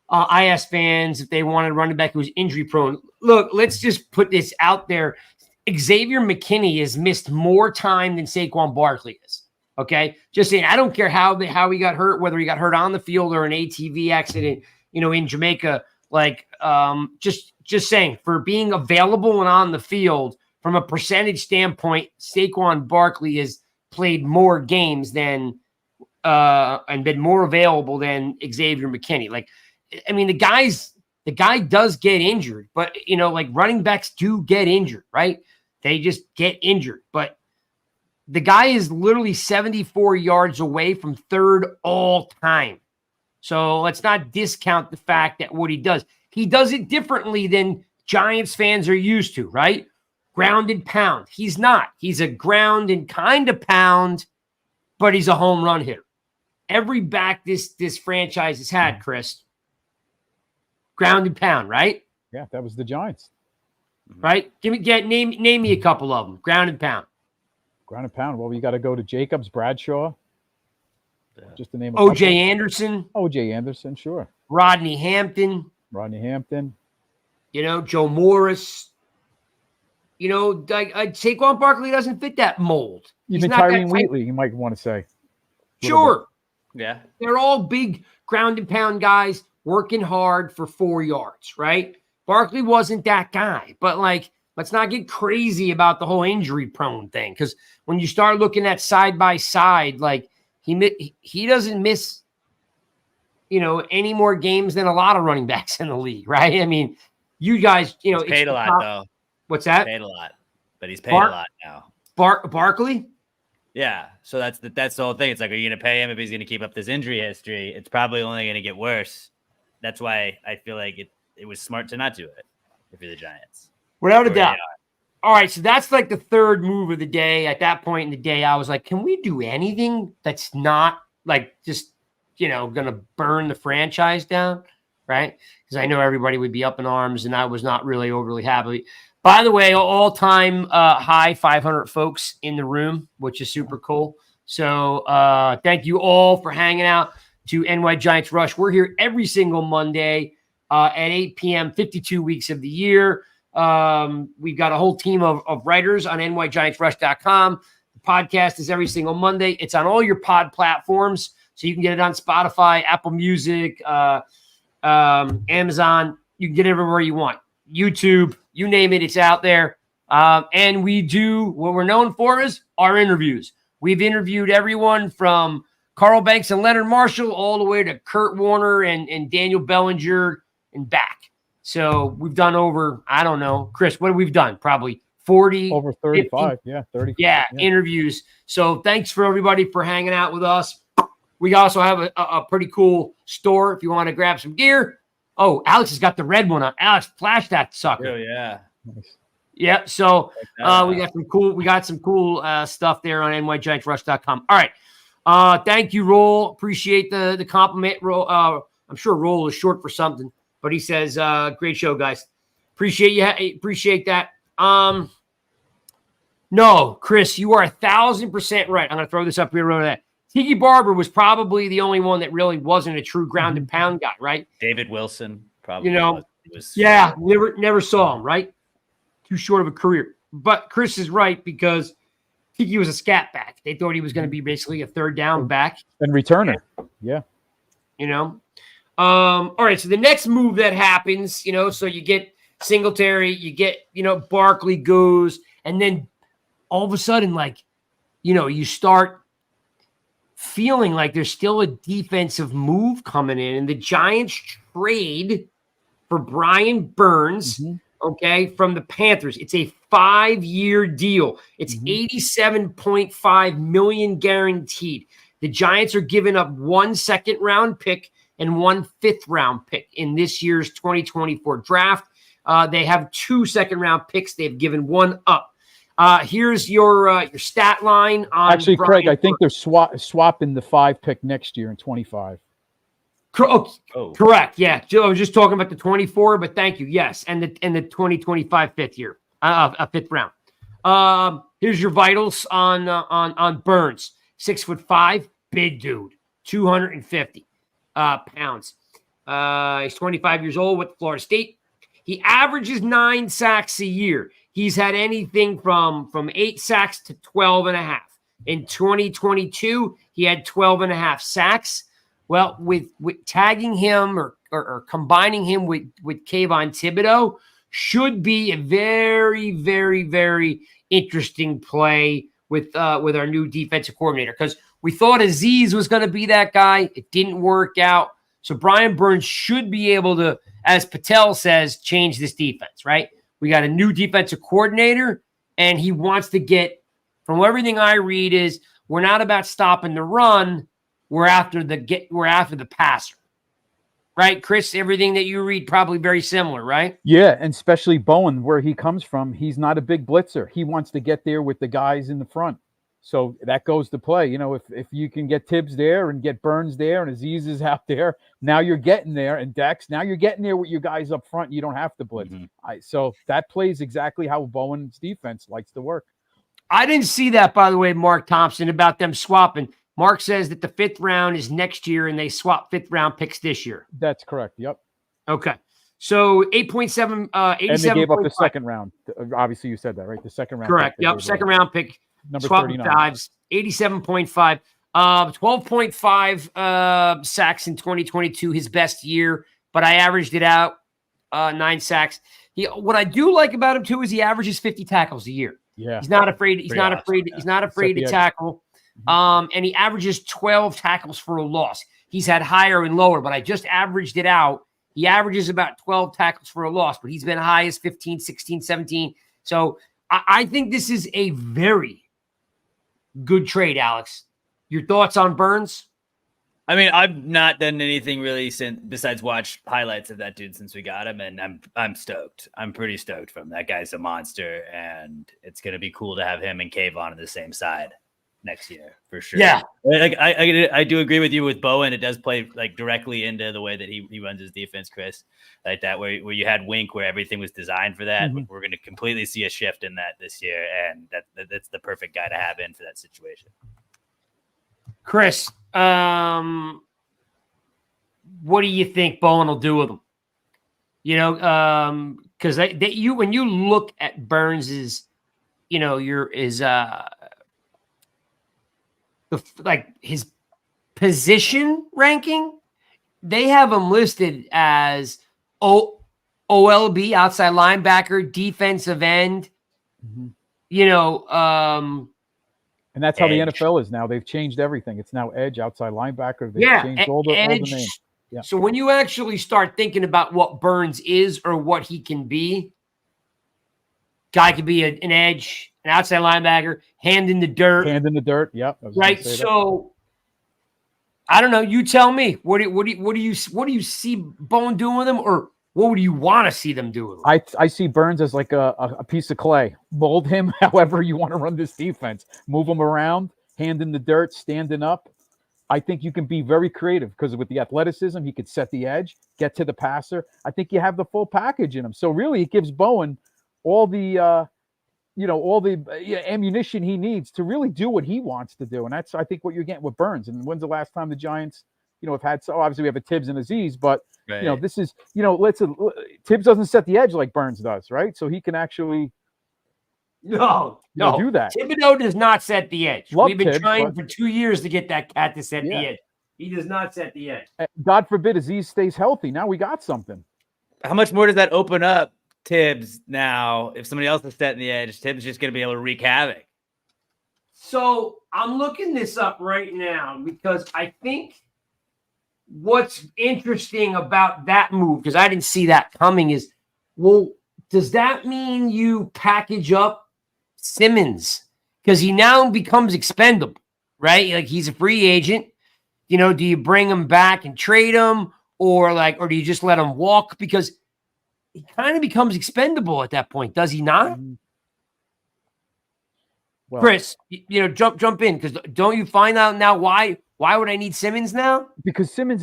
I asked fans if they wanted a running back who was injury prone. Look, let's just put this out there. Xavier McKinney has missed more time than Saquon Barkley is. Okay, just saying. I don't care how he got hurt, whether he got hurt on the field or an ATV accident, in Jamaica. Just saying, for being available and on the field from a percentage standpoint, Saquon Barkley has played more games than and been more available than Xavier McKinney. The guy does get injured, but running backs do get injured, right? They just get injured, but the guy is literally 74 yards away from third all time. So let's not discount the fact that what he does it differently than Giants fans are used to, right? Ground and pound. He's not. He's a ground and kind of pound, but he's a home run hitter. Every back this franchise has had, Chris, ground and pound, right? Yeah, that was the Giants. Right? Name me a couple of them. Ground and pound. Ground and pound. Well, you got to go to Jacobs, Bradshaw. Just to name a O.J. Anderson. O.J. Anderson, sure. Rodney Hampton. Joe Morris. Saquon Barkley doesn't fit that mold. Even Tyrone Wheatley, you might want to say. Sure. Yeah. They're all big ground and pound guys working hard for 4 yards, right? Barkley wasn't that guy, but let's not get crazy about the whole injury prone thing. Because when you start looking at side by side, he doesn't miss, any more games than a lot of running backs in the league, right? You guys, he's paid a lot though. What's that? Paid a lot, but he's paid a lot now. Barkley? Yeah. So that's the whole thing. It's like, are you going to pay him if he's going to keep up this injury history? It's probably only going to get worse. That's why I feel like it was smart to not do it if you're the Giants. Without a doubt. All right, so that's like the third move of the day. At that point in the day, I was like, can we do anything that's not like just, going to burn the franchise down, right? Because I know everybody would be up in arms, and I was not really overly happy. By the way, all-time high 500 folks in the room, which is super cool. So thank you all for hanging out to NY Giants Rush. We're here every single Monday at 8 p.m., 52 weeks of the year. We've got a whole team of writers on nygiantsrush.com. The podcast is every single Monday. It's on all your pod platforms, so you can get it on Spotify, Apple Music, Amazon. You can get it everywhere you want. YouTube, you name it, it's out there. And we do what we're known for is our interviews. We've interviewed everyone from Carl Banks and Leonard Marshall all the way to Kurt Warner and Daniel Bellinger and back. So we've done over, I don't know, Chris, what have we done? Probably 40. Over 35, 50, 35. Yeah, interviews. So thanks for everybody for hanging out with us. We also have a pretty cool store if you want to grab some gear. Oh, Alex has got the red one on. Alex, flash that sucker. Oh, yeah. Nice. Yeah, so we got some cool stuff there on nygiantsrush.com. All right. Thank you, Roll. Appreciate the compliment. Roll. I'm sure Roll is short for something, but he says, great show, guys. Appreciate you. Appreciate that. No, Chris, you are 1,000% right. I'm going to throw this up here. That Tiki Barber was probably the only one that really wasn't a true ground and pound guy, right? David Wilson, probably. Never saw him, right? Too short of a career. But Chris is right because Tiki was a scat back. They thought he was going to be basically a third down back. And returner. Yeah. All right, so the next move that happens, so you get Singletary, you get, Barkley goes, and then all of a sudden, you start feeling like there's still a defensive move coming in, and the Giants trade for Brian Burns, from the Panthers. It's a 5-year deal. It's $87.5 million guaranteed. The Giants are giving up 1 second-round pick and 1 fifth-round pick in this year's 2024 draft. They have 2 second-round picks. They've given 1 up. Here's your stat line on. Actually, Brian Craig, I think they're swapping the 5 pick next year in 25. Correct. Yeah, I was just talking about the 24, but thank you. Yes, and the 2025 fifth year, fifth round. Here's your vitals on Burns. 6'5", big dude, 250 pounds. He's 25 years old with Florida State. He averages 9 sacks a year. He's had anything from 8 sacks to 12.5. In 2022, he had 12.5 sacks. Well, with tagging him or combining him with Kayvon Thibodeau should be a very, very, very interesting play with our new defensive coordinator, because we thought Aziz was going to be that guy. It didn't work out. So Brian Burns should be able to, as Patel says, change this defense, right? We got a new defensive coordinator, and he wants to get, from everything I read, is we're not about stopping the run. We're after the passer, right? Chris, everything that you read probably very similar, right? Yeah, and especially Bowen, where he comes from, he's not a big blitzer. He wants to get there with the guys in the front. So that goes to play. If you can get Tibbs there and get Burns there and Aziz is out there, now you're getting there. And Dex, now you're getting there with your guys up front. You don't have to blitz. So that plays exactly how Bowen's defense likes to work. I didn't see that, by the way, Mark Thompson, about them swapping. Mark says that the 5th round is next year and they swap 5th round picks this year. That's correct. Yep. Okay. So 8.7, 87. And they gave up the 2nd round. Obviously, you said that, right? The 2nd round. Correct. Yep. 2nd round pick. Number swap 39. Dives, 87.5. 12.5 sacks in 2022, his best year, but I averaged it out, 9 sacks. What I do like about him too is he averages 50 tackles a year. Yeah. He's not afraid to tackle. And he averages 12 tackles for a loss. He's had higher and lower, but I just averaged it out. He averages about 12 tackles for a loss, but he's been high as 15, 16, 17, So I think this is a very good trade, Alex. Your thoughts on Burns? I mean, I've not done anything really since besides watch highlights of that dude since we got him, and I'm stoked. I'm pretty stoked from him. That guy's a monster, and it's gonna be cool to have him and Kayvon on the same side next year for sure. Yeah, like I do agree with you with Bowen. It does play like directly into the way that he runs his defense, Chris. Like that, where you had Wink, where everything was designed for that. Mm-hmm. We're gonna completely see a shift in that this year, and that's the perfect guy to have in for that situation. Chris, what do you think Bowen will do with him? You know, because when you look at Burns's, you know, his position ranking, they have him listed as OLB, outside linebacker, defensive end. Mm-hmm. You know, and that's how edge. the NFL is now. They've changed everything. It's now edge, outside linebacker. They've changed all the names. Yeah. So when you actually start thinking about what Burns is or what he can be, guy could be an edge, an outside linebacker, hand in the dirt. Yep. Right. So I don't know. You tell me. What do you see Bowen doing with him, or what would you want to see them do with him? I see Burns as like a piece of clay. Mold him however you want to run this defense. Move him around, hand in the dirt, standing up. I think you can be very creative because with the athleticism, he could set the edge, get to the passer. I think you have the full package in him. So really, it gives Bowen all the ammunition he needs to really do what he wants to do. And that's, I think, what you're getting with Burns. And when's the last time the Giants, have had, so obviously we have a Tibbs and Aziz, but right. This is, Tibbs doesn't set the edge like Burns does, right? So he can actually no, do that. Thibodeau does not set the edge. We've been trying for 2 years to get that cat to set the edge. He does not set the edge. God forbid Aziz stays healthy. Now we got something. How much more does that open up Tibbs now? If somebody else is setting the edge, Tibbs is just going to be able to wreak havoc. So I'm looking this up right now because I think what's interesting about that move, because I didn't see that coming, is, well, does that mean you package up Simmons? Because he now becomes expendable, right? Like, he's a free agent. Do you bring him back and trade him, or do you just let him walk? Because he kind of becomes expendable at that point, does he not? Well, Chris, jump in, because don't you find out now why would I need Simmons now? Because Simmons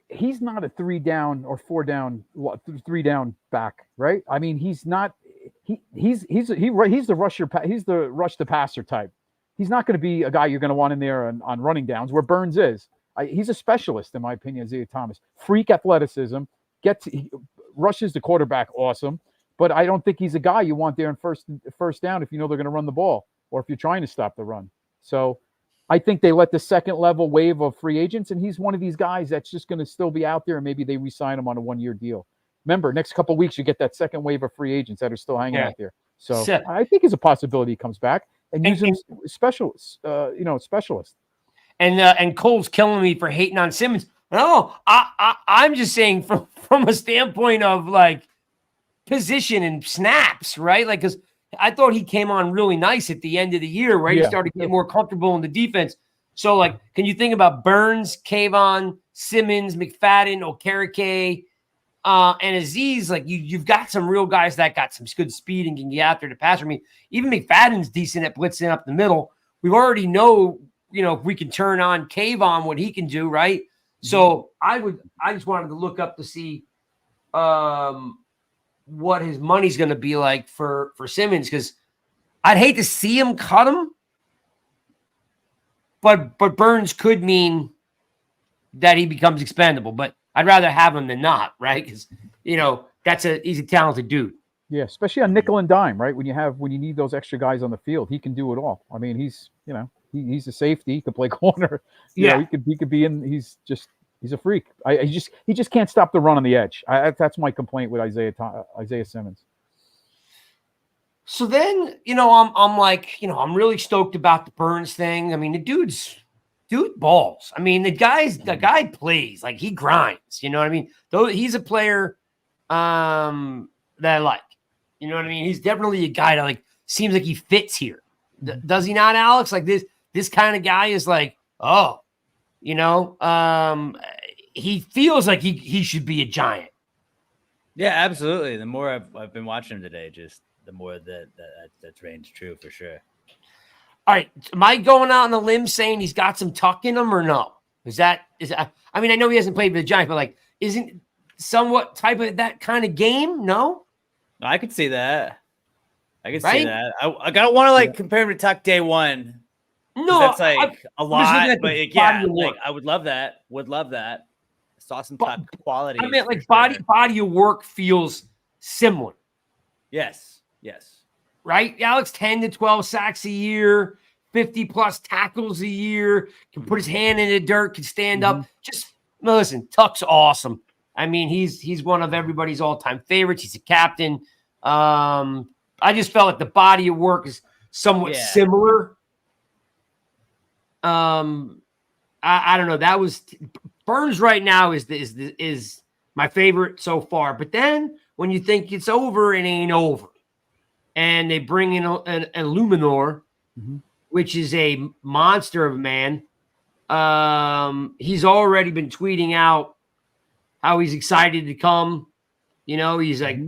he's not a 3-down or 4-down, 3-down back, right? I mean, he's not. He's the rush the passer type. He's not going to be a guy you're going to want in there on running downs where Burns is. He's a specialist, in my opinion, Isaiah Thomas. Freak athleticism, rushes the quarterback, awesome. But I don't think he's a guy you want there in first down if you know they're going to run the ball or if you're trying to stop the run. So I think they let the second level wave of free agents, and he's one of these guys that's just going to still be out there, and maybe they re-sign him on a 1-year deal. Remember, next couple of weeks you get that second wave of free agents that are still hanging out there. So I think it's a possibility he comes back and use him specialist. And Cole's killing me for hating on Simmons. No, I'm just saying from a standpoint of position and snaps, right? Because I thought he came on really nice at the end of the year, right? He started getting more comfortable in the defense. So, can you think about Burns, Kayvon, Simmons, McFadden, Okereke, and Aziz? You've got some real guys that got some good speed and can get out there to pass. I mean, even McFadden's decent at blitzing up the middle. We already know, if we can turn on Kayvon, what he can do, right? So I just wanted to look up to see what his money's going to be like for Simmons, because I'd hate to see him cut him, but Burns could mean that he becomes expendable. But I'd rather have him than not, right? Because he's a talented dude. Yeah, especially on nickel and dime, right? When you need those extra guys on the field, he can do it all. I mean, he's he's a safety. He could play corner. He could be in. He's a freak. He just can't stop the run on the edge. That's my complaint with Isaiah Simmons. So then, I'm really stoked about the Burns thing. I mean, the dude balls. I mean, the guy plays, he grinds. You know what I mean? Though he's a player that I like. You know what I mean? He's definitely a guy that like seems like he fits here. Does he not, Alex? Like this kind of guy is like, oh, you know, he feels like he should be a Giant. Yeah, absolutely. The more I've been watching him today, just the more that's ranged true for sure. All right, am I going out on a limb saying he's got some tuck in him or no? Is that I mean, I know he hasn't played for the Giants, but like, isn't somewhat type of that kind of game? No, I could see that. I could see Right? that. I don't want to like compare him to Tuck day one. no, That's like a lot, but the yeah, body of like work. I would love that. Would love that. Saw some But- Tuck quality. I mean, like body of work feels similar, Yes. right? Alex, 10 to 12 sacks a year, 50 plus tackles a year, can put his hand in the dirt, can stand up. Just listen, Tuck's awesome. I mean, he's one of everybody's all-time favorites. He's a captain. I just felt like the body of work is somewhat similar. I don't know. That was Burns right now is my favorite so far. But then when you think it's over, it ain't over. And they bring in an Illuminor, which is a monster of a man. He's already been tweeting out how he's excited to come. You know, he's like,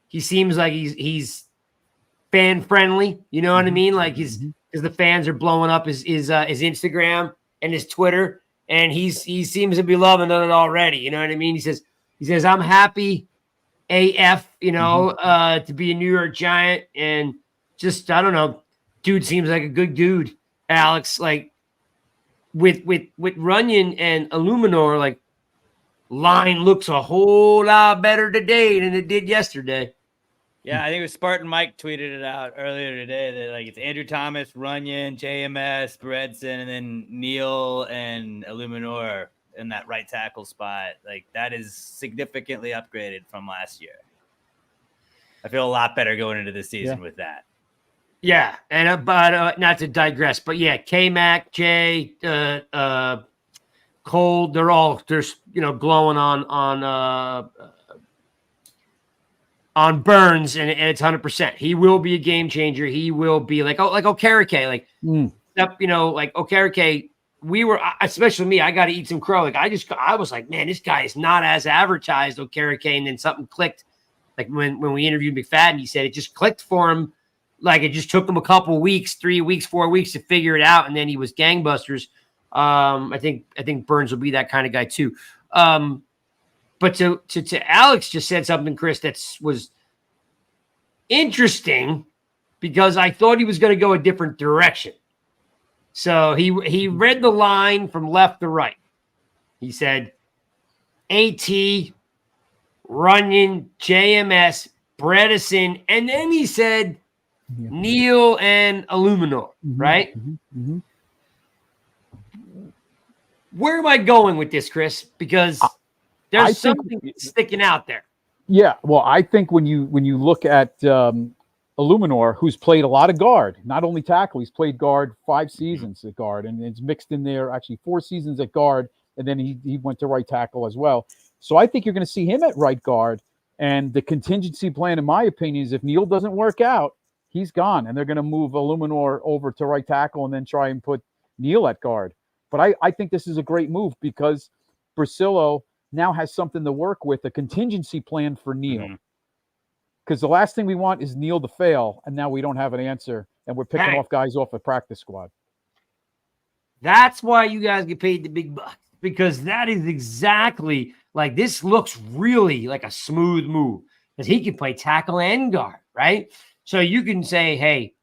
he seems like he's fan friendly. You know what I mean? Like because the fans are blowing up his Instagram and his Twitter, and he seems to be loving it already. You know what I mean? He says I'm happy AF, you know, to be a New York Giant, and just I don't know, dude seems like a good dude, Alex. Like with Runyan and Illuminor, like line looks a whole lot better today than it did yesterday. Yeah, I think it was Spartan Mike tweeted it out earlier today that like it's Andrew Thomas, Runyan, JMS, Bredson, and then Neal and Illuminor in that right tackle spot. Like that is significantly upgraded from last year. I feel a lot better going into this season with that. Yeah, and but not to digress, but yeah, K-Mac, Jay, Cole, they're glowing on Burns, and it's 100%. He will be a game changer. He will be like Okereke, like Okereke. We were, especially me, I got to eat some crow. Like I was like, man, this guy is not as advertised, Okereke, and then something clicked. Like when we interviewed McFadden, he said it just clicked for him. Like it just took him a couple weeks, 3 weeks, 4 weeks to figure it out, and then he was gangbusters. I think Burns will be that kind of guy too. But to Alex just said something, Chris, that was interesting because I thought he was going to go a different direction. So he read the line from left to right. He said, AT, Runyan, JMS, Bredesen, and then he said Neal and Illuminor, right? Where am I going with this, Chris? Because there's something sticking out there. Yeah, well, I think when you look at Illuminor, who's played a lot of guard, not only tackle, he's played guard 5 seasons at guard, and it's mixed in there actually 4 seasons at guard, and then he went to right tackle as well. So I think you're going to see him at right guard, and the contingency plan, in my opinion, is if Neal doesn't work out, he's gone, and they're going to move Illuminor over to right tackle and then try and put Neal at guard. But I think this is a great move because Brasillo now has something to work with, a contingency plan for Neal. Because the last thing we want is Neal to fail, and now we don't have an answer, and we're picking off guys off a practice squad. That's why you guys get paid the big bucks, because that is exactly like this looks really like a smooth move because he can play tackle and guard, right? So you can say, hey,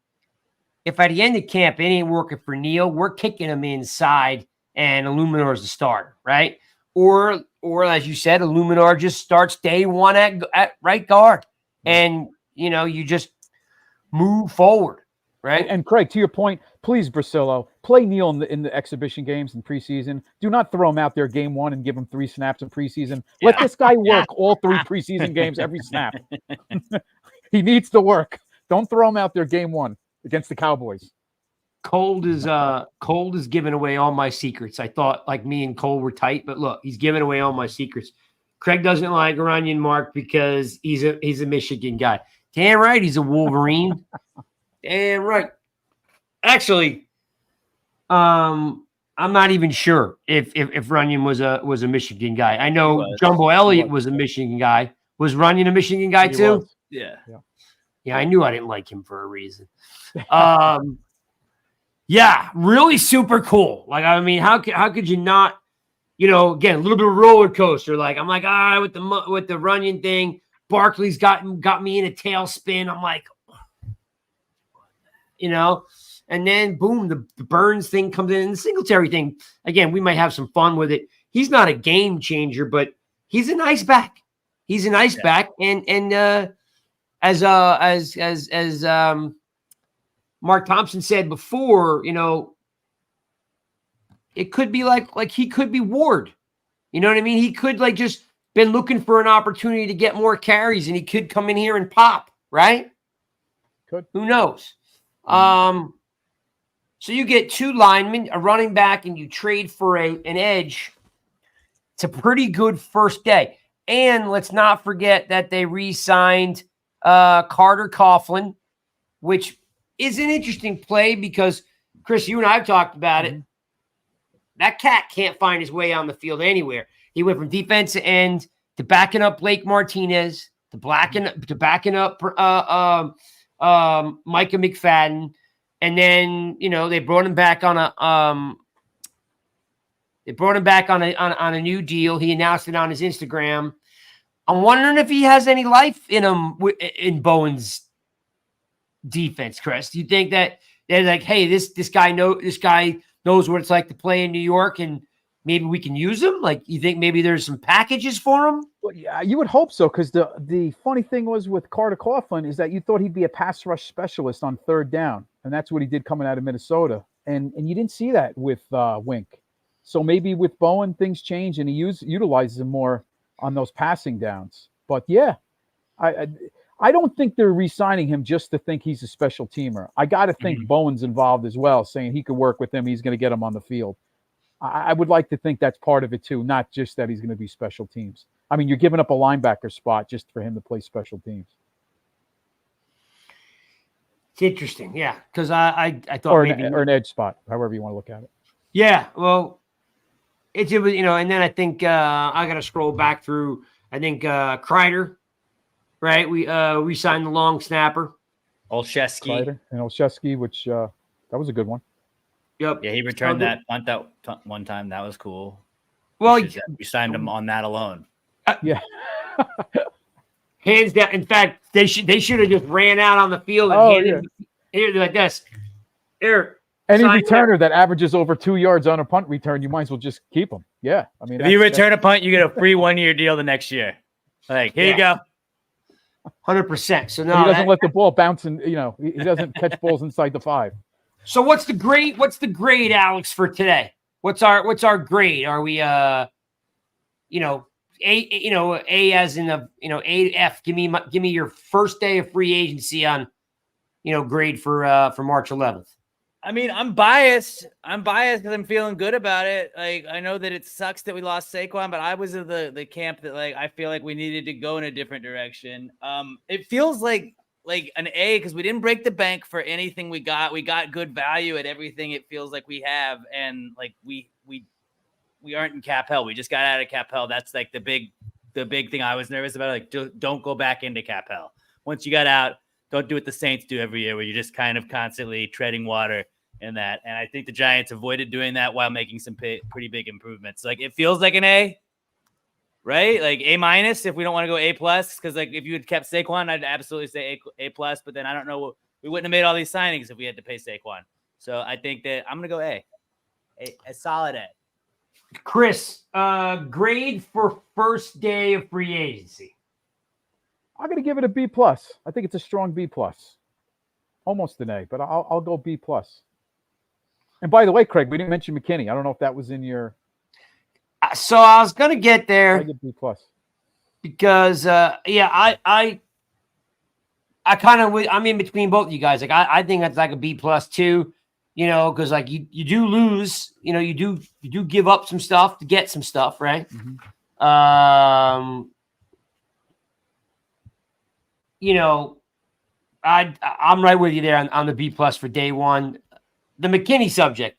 if at the end of camp it ain't working for Neal, we're kicking him inside and Illuminor is the starter, right? Or as you said, Illuminor just starts day one at right guard, and you just move forward, right? And Craig, to your point, please, Brasillo, play Neal in the exhibition games in preseason. Do not throw him out there game 1 and give him 3 snaps in preseason. Let this guy work all 3 preseason games, every snap. He needs to work. Don't throw him out there game 1 against the Cowboys. Cold is giving away all my secrets. I thought like me and Cole were tight, but look, he's giving away all my secrets. Craig doesn't like Runyan, Mark, because he's a Michigan guy. Damn right, he's a Wolverine. Damn right. Actually, I'm not even sure if Runyan was a Michigan guy. I know Jumbo Elliott was a Michigan guy. Was Runyan a Michigan guy too? Was. Yeah. Yeah, I knew I didn't like him for a reason. Yeah, really super cool. Like, I mean, how could you not? Again, a little bit of roller coaster. Like, I'm like, with the Runyan thing, Barkley's got me in a tailspin. I'm like, and then boom, the Burns thing comes in, and the Singletary thing. Again, we might have some fun with it. He's not a game changer, but he's a nice back. He's a nice back, and as Mark Thompson said before, it could be like he could be Ward. You know what I mean? He could just been looking for an opportunity to get more carries, and he could come in here and pop, right? Could. Who knows? So you get 2 linemen, a running back, and you trade for an edge. It's a pretty good first day. And let's not forget that they re-signed Carter Coughlin, which is an interesting play because, Chris, you and I have talked about it. That cat can't find his way on the field anywhere. He went from defensive end to backing up Blake Martinez to backing up Micah McFadden. And then, they brought him back on a new deal. He announced it on his Instagram. I'm wondering if he has any life in him in Bowen's defense, Chris. Do you think that they're like, hey, this guy knows what it's like to play in New York, and maybe we can use him? Like, you think maybe there's some packages for him? Well, yeah, you would hope so, because the funny thing was with Carter Coughlin is that you thought he'd be a pass rush specialist on 3rd down, and that's what he did coming out of Minnesota. And you didn't see that with Wink. So maybe with Bowen, things change, and he utilizes him more on those passing downs. But yeah, I don't think they're re-signing him just to think he's a special teamer. I got to think Bowen's involved as well, saying he could work with him. He's going to get him on the field. I would like to think that's part of it too, not just that he's going to be special teams. I mean, you're giving up a linebacker spot just for him to play special teams. It's interesting, yeah, because I thought or maybe an edge spot, however you want to look at it. Yeah, well, it was, and then I think I got to scroll back through. I think Kreider, right? We signed the long snapper, Olszewski, and Olszewski, which that was a good one. Yep. Yeah, he returned that punt that one time. That was cool. Well, we signed him on that alone. Yeah. Hands down. In fact, they should have just ran out on the field and here like this. Here. Any returner that averages over 2 yards on a punt return, you might as well just keep him. Yeah. I mean, if you return a punt, you get a free 1-year deal the next year. Like, here you go. 100%. So no, he doesn't let the ball bounce, and he doesn't catch balls inside the 5. So what's the grade, Alex, for today? What's our grade? Are we A, as in A, F. Give me your first day of free agency on, grade for March 11th. I mean, I'm biased because I'm feeling good about it. Like, I know that it sucks that we lost Saquon, but I was in the camp that, like, I feel like we needed to go in a different direction. It feels like an A because we didn't break the bank for anything we got. We got good value at everything it feels like we have, and like we aren't in cap hell. We just got out of cap hell. That's like the big thing I was nervous about. Like, don't go back into cap hell. Once you got out, don't do what the Saints do every year, where you're just kind of constantly treading water in that. And I think the Giants avoided doing that while making some pretty big improvements. Like, it feels like an A, right? Like A- if we don't want to go A+, because like if you had kept Saquon, I'd absolutely say A+. But then I don't know, we wouldn't have made all these signings if we had to pay Saquon. So I think that I'm gonna go A solid A. Chris, grade for first day of free agency. I'm going to give it a B+. I think it's a strong B+. Almost an A, but I'll go B+. And by the way, Craig, we didn't mention McKinney. I don't know if that was in your. So I was going to get there. I get B+. Because I kind of I'm in between both of you guys. Like I think that's like a B+ too. Because like you do lose. You do give up some stuff to get some stuff, right? Mm-hmm. I'm right with you there on the B+ for day one. The McKinney subject.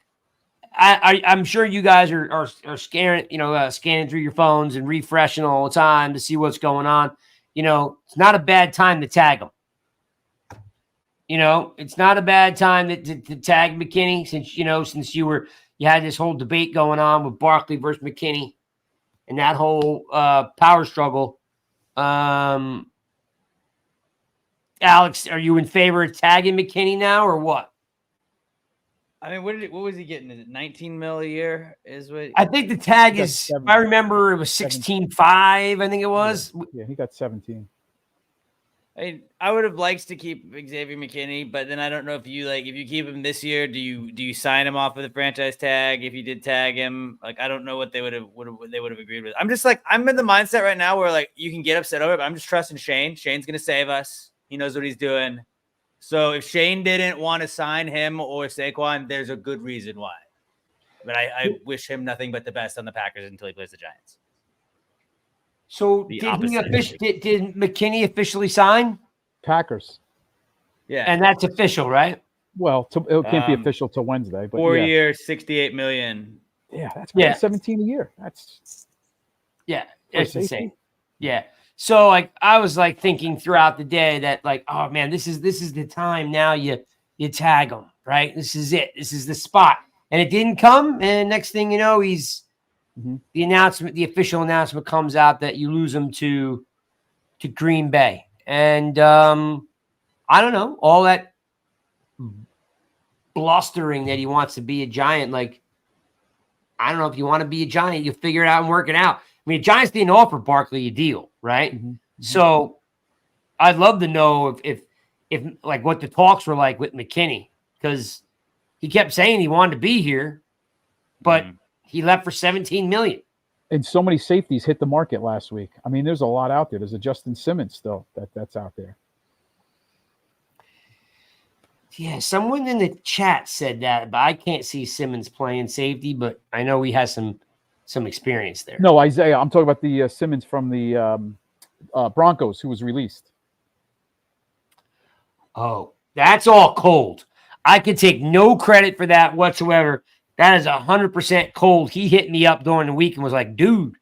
I'm sure you guys are scanning, scanning through your phones and refreshing all the time to see what's going on. It's not a bad time to tag him. It's not a bad time to tag McKinney since you had this whole debate going on with Barkley versus McKinney and that whole power struggle. Alex, are you in favor of tagging McKinney now or what? I mean, what was he getting? Is it 19 mil a year? Is what I think the tag is. If I remember, it was 16.5. I think it was. Yeah, he got 17. I would have liked to keep Xavier McKinney, but then I don't know if you keep him this year, do you sign him off with a franchise tag? If you did tag him, I don't know what they would have agreed with. I'm just I'm in the mindset right now where you can get upset over it, but I'm just trusting Shane. Shane's gonna save us. He knows what he's doing. So if Shane didn't want to sign him or Saquon, there's a good reason why. But I wish him nothing but the best on the Packers until he plays the Giants. So did McKinney officially sign? Packers. Yeah. And that's official, right? Well, it can't be official till Wednesday. But 4 years, $68 million. Yeah, that's great. 17 a year. That's it's insane. Yeah. So I was thinking throughout the day that oh man, this is the time now you tag him, right? This is it. This is the spot. And it didn't come. And next thing you know, he's the official announcement comes out that you lose him to Green Bay. And I don't know, all that blustering that he wants to be a Giant. I don't know, if you want to be a Giant, you figure it out and work it out. I mean, Giants didn't offer Barkley a deal, right? Mm-hmm. So I'd love to know if what the talks were like with McKinney, because he kept saying he wanted to be here, but he left for $17 million. And so many safeties hit the market last week. I mean, there's a lot out there. There's a Justin Simmons still that's out there. Yeah, someone in the chat said that, but I can't see Simmons playing safety, but I know he has some experience there. No, Isaiah, I'm talking about the Simmons from the Broncos who was released. Oh, that's all cold. I could take no credit for that whatsoever. That is 100% cold. He hit me up during the week and was like, dude,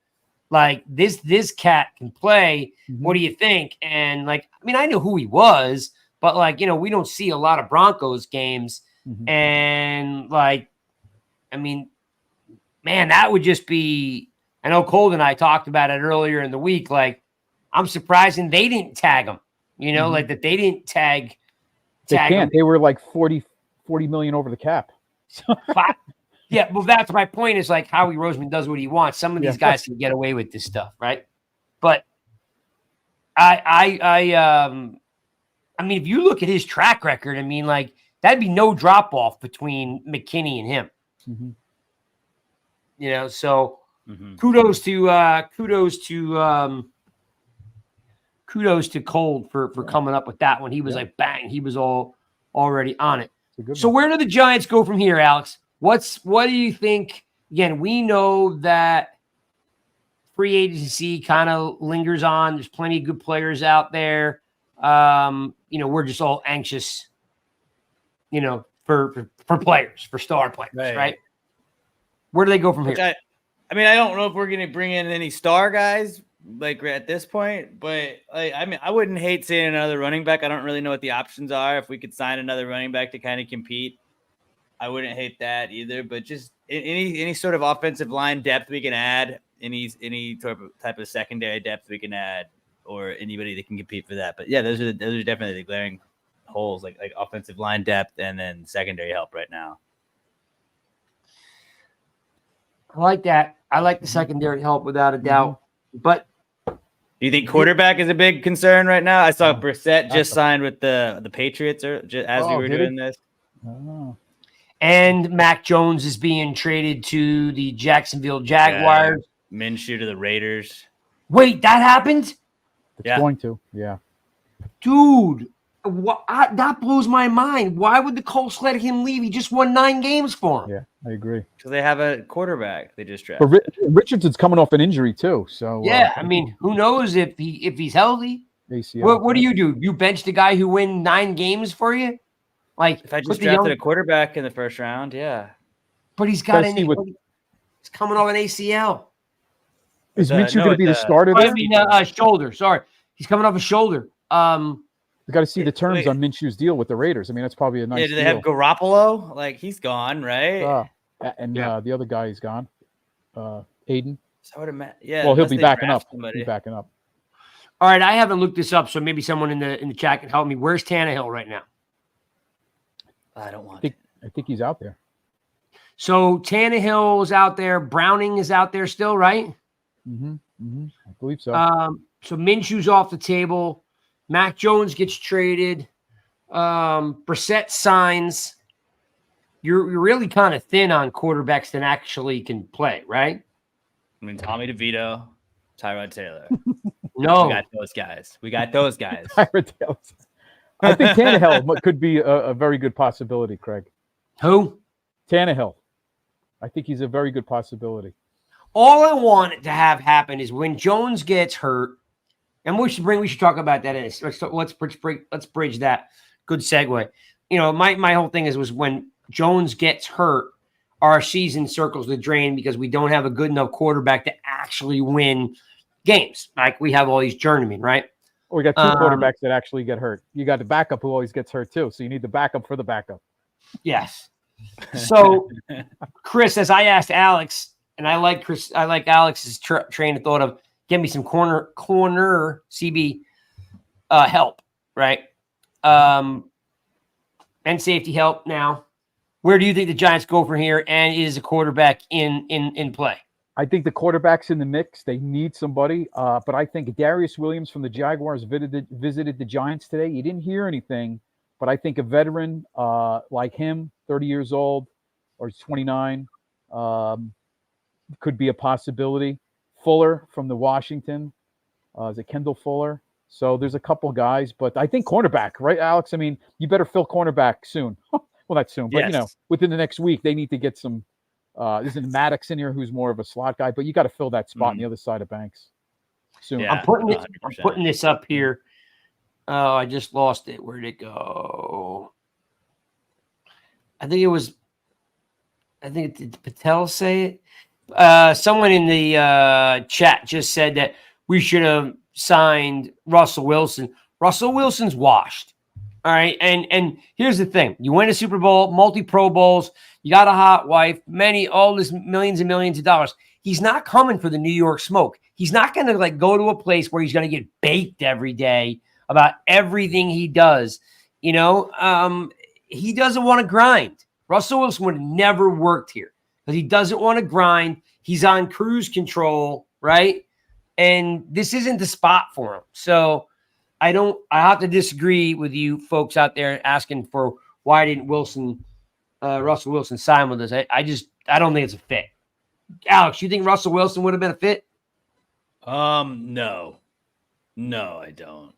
this cat can play. Mm-hmm. What do you think? And I knew who he was, but we don't see a lot of Broncos games. Mm-hmm. And man, that would just be, I know Cold and I talked about it earlier in the week. I'm surprised and they didn't tag him, that they didn't tag. They can't. Him. They were 40 million over the cap. Yeah, well, that's my point is Howie Roseman does what he wants. Some of these guys can get away with this stuff, right? But I mean, if you look at his track record, that'd be no drop off between McKinney and him. Mm-hmm. So kudos to Cold for coming up with that one. He was bang, he was already on it. So where do the Giants go from here, Alex? What do you think? Again, we know that free agency kind of lingers on. There's plenty of good players out there. We're just all anxious, for players, for star players, right? Where do they go from here? I don't know if we're going to bring in any star guys at this point, but I wouldn't hate seeing another running back. I don't really know what the options are. If we could sign another running back to kind of compete, I wouldn't hate that either. But just any sort of offensive line depth we can add, any type of secondary depth we can add, or anybody that can compete for that. But yeah, those are definitely the glaring holes, like offensive line depth and then secondary help right now. I like that. I like the secondary help without a doubt. But do you think quarterback is a big concern right now? I saw Brissett just signed with the Patriots as we were doing this. Oh. And Mac Jones is being traded to the Jacksonville Jaguars. Minshew to the Raiders. Wait, that happened? It's going to, yeah. Dude, that blows my mind. Why would the Colts let him leave? He just won 9 games for him. Yeah, I agree. Because they have a quarterback they just drafted. But Richardson's coming off an injury too, so yeah. Who knows if he's healthy? ACL. What do? You bench the guy who win 9 games for you? Like if I just drafted a quarterback in the first round, yeah. But he's got he's coming off an ACL. Is Minshew going to be the starter there? I mean, shoulder. Sorry, he's coming off a shoulder. We got to see the terms on Minshew's deal with the Raiders. I mean, that's probably a nice. Yeah, do they have Garoppolo? Like he's gone, right? The other guy is gone. Aiden. So yeah. Well, he'll be backing up. He'll be backing up. All right, I haven't looked this up, so maybe someone in the chat can help me. Where's Tannehill right now? I don't want. I think he's out there. So Tannehill is out there. Browning is out there still, right? I believe so. So Minshew's off the table. Mac Jones gets traded. Brissett signs. You're really kind of thin on quarterbacks that actually can play, right? I mean, Tommy DeVito, Tyrod Taylor. No. We got those guys. Tyrod Taylor. I think Tannehill could be a very good possibility, Craig. Who? Tannehill. I think he's a very good possibility. All I want to have happen is when Jones gets hurt, and we should talk about that. Let's bridge that. Good segue. You know, my whole thing was when Jones gets hurt, our season circles the drain because we don't have a good enough quarterback to actually win games. Like we have all these journeymen, right? We got 2 quarterbacks that actually get hurt. You got the backup who always gets hurt too. So you need the backup for the backup. Yes. So, Chris, as I asked Alex, and I like Alex's train of thought of get me some corner CB help, right? And safety help now. Where do you think the Giants go from here? And is a quarterback in play? I think the quarterback's in the mix. They need somebody. But I think Darius Williams from the Jaguars visited the Giants today. You didn't hear anything, but I think a veteran like him, 30 years old or 29, could be a possibility. Fuller from the Washington. Is it Kendall Fuller? So there's a couple guys, but I think cornerback, right, Alex? I mean, you better fill cornerback soon. Well, not soon, but, within the next week, they need to get some isn't Maddox in here who's more of a slot guy, but you got to fill that spot on the other side of Banks soon. Yeah, I'm putting this up here. Oh, I just lost it. Where'd it go? Did Patel say it? Someone in the chat just said that we should have signed Russell Wilson. Russell Wilson's washed. All right. And here's the thing. You win a Super Bowl, multi-Pro Bowls. You got a hot wife, all this millions and millions of dollars. He's not coming for the New York smoke. He's not going to go to a place where he's going to get baked every day about everything he does. He doesn't want to grind. Russell Wilson would have never worked here because he doesn't want to grind. He's on cruise control, right? And this isn't the spot for him. So I have to disagree with you folks out there asking for why didn't Russell Wilson sign with us. I don't think it's a fit. Alex, you think Russell Wilson would have been a fit? No, I don't.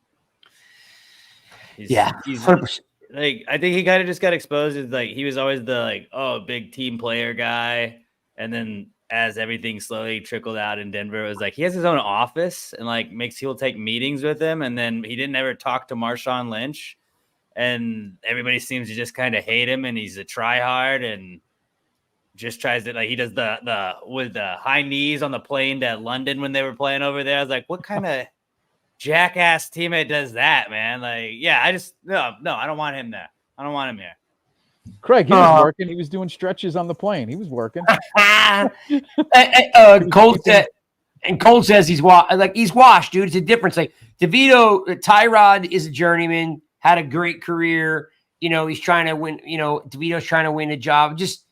He's 100%. I think he kind of just got exposed as he was always the big team player guy, and then as everything slowly trickled out in Denver, it was he has his own office and makes people take meetings with him, and then he didn't ever talk to Marshawn Lynch, and everybody seems to just kind of hate him, and he's a tryhard and just tries to he does the with the high knees on the plane to London when they were playing over there. I was like, what kind of jackass teammate does that, man? I don't want him there. I don't want him here. Craig, he was working. He was doing stretches on the plane. He was working. Cole says he's washed. He's washed, dude. It's a difference. DeVito, Tyrod is a journeyman, had a great career. He's trying to win. DeVito's trying to win a job. Just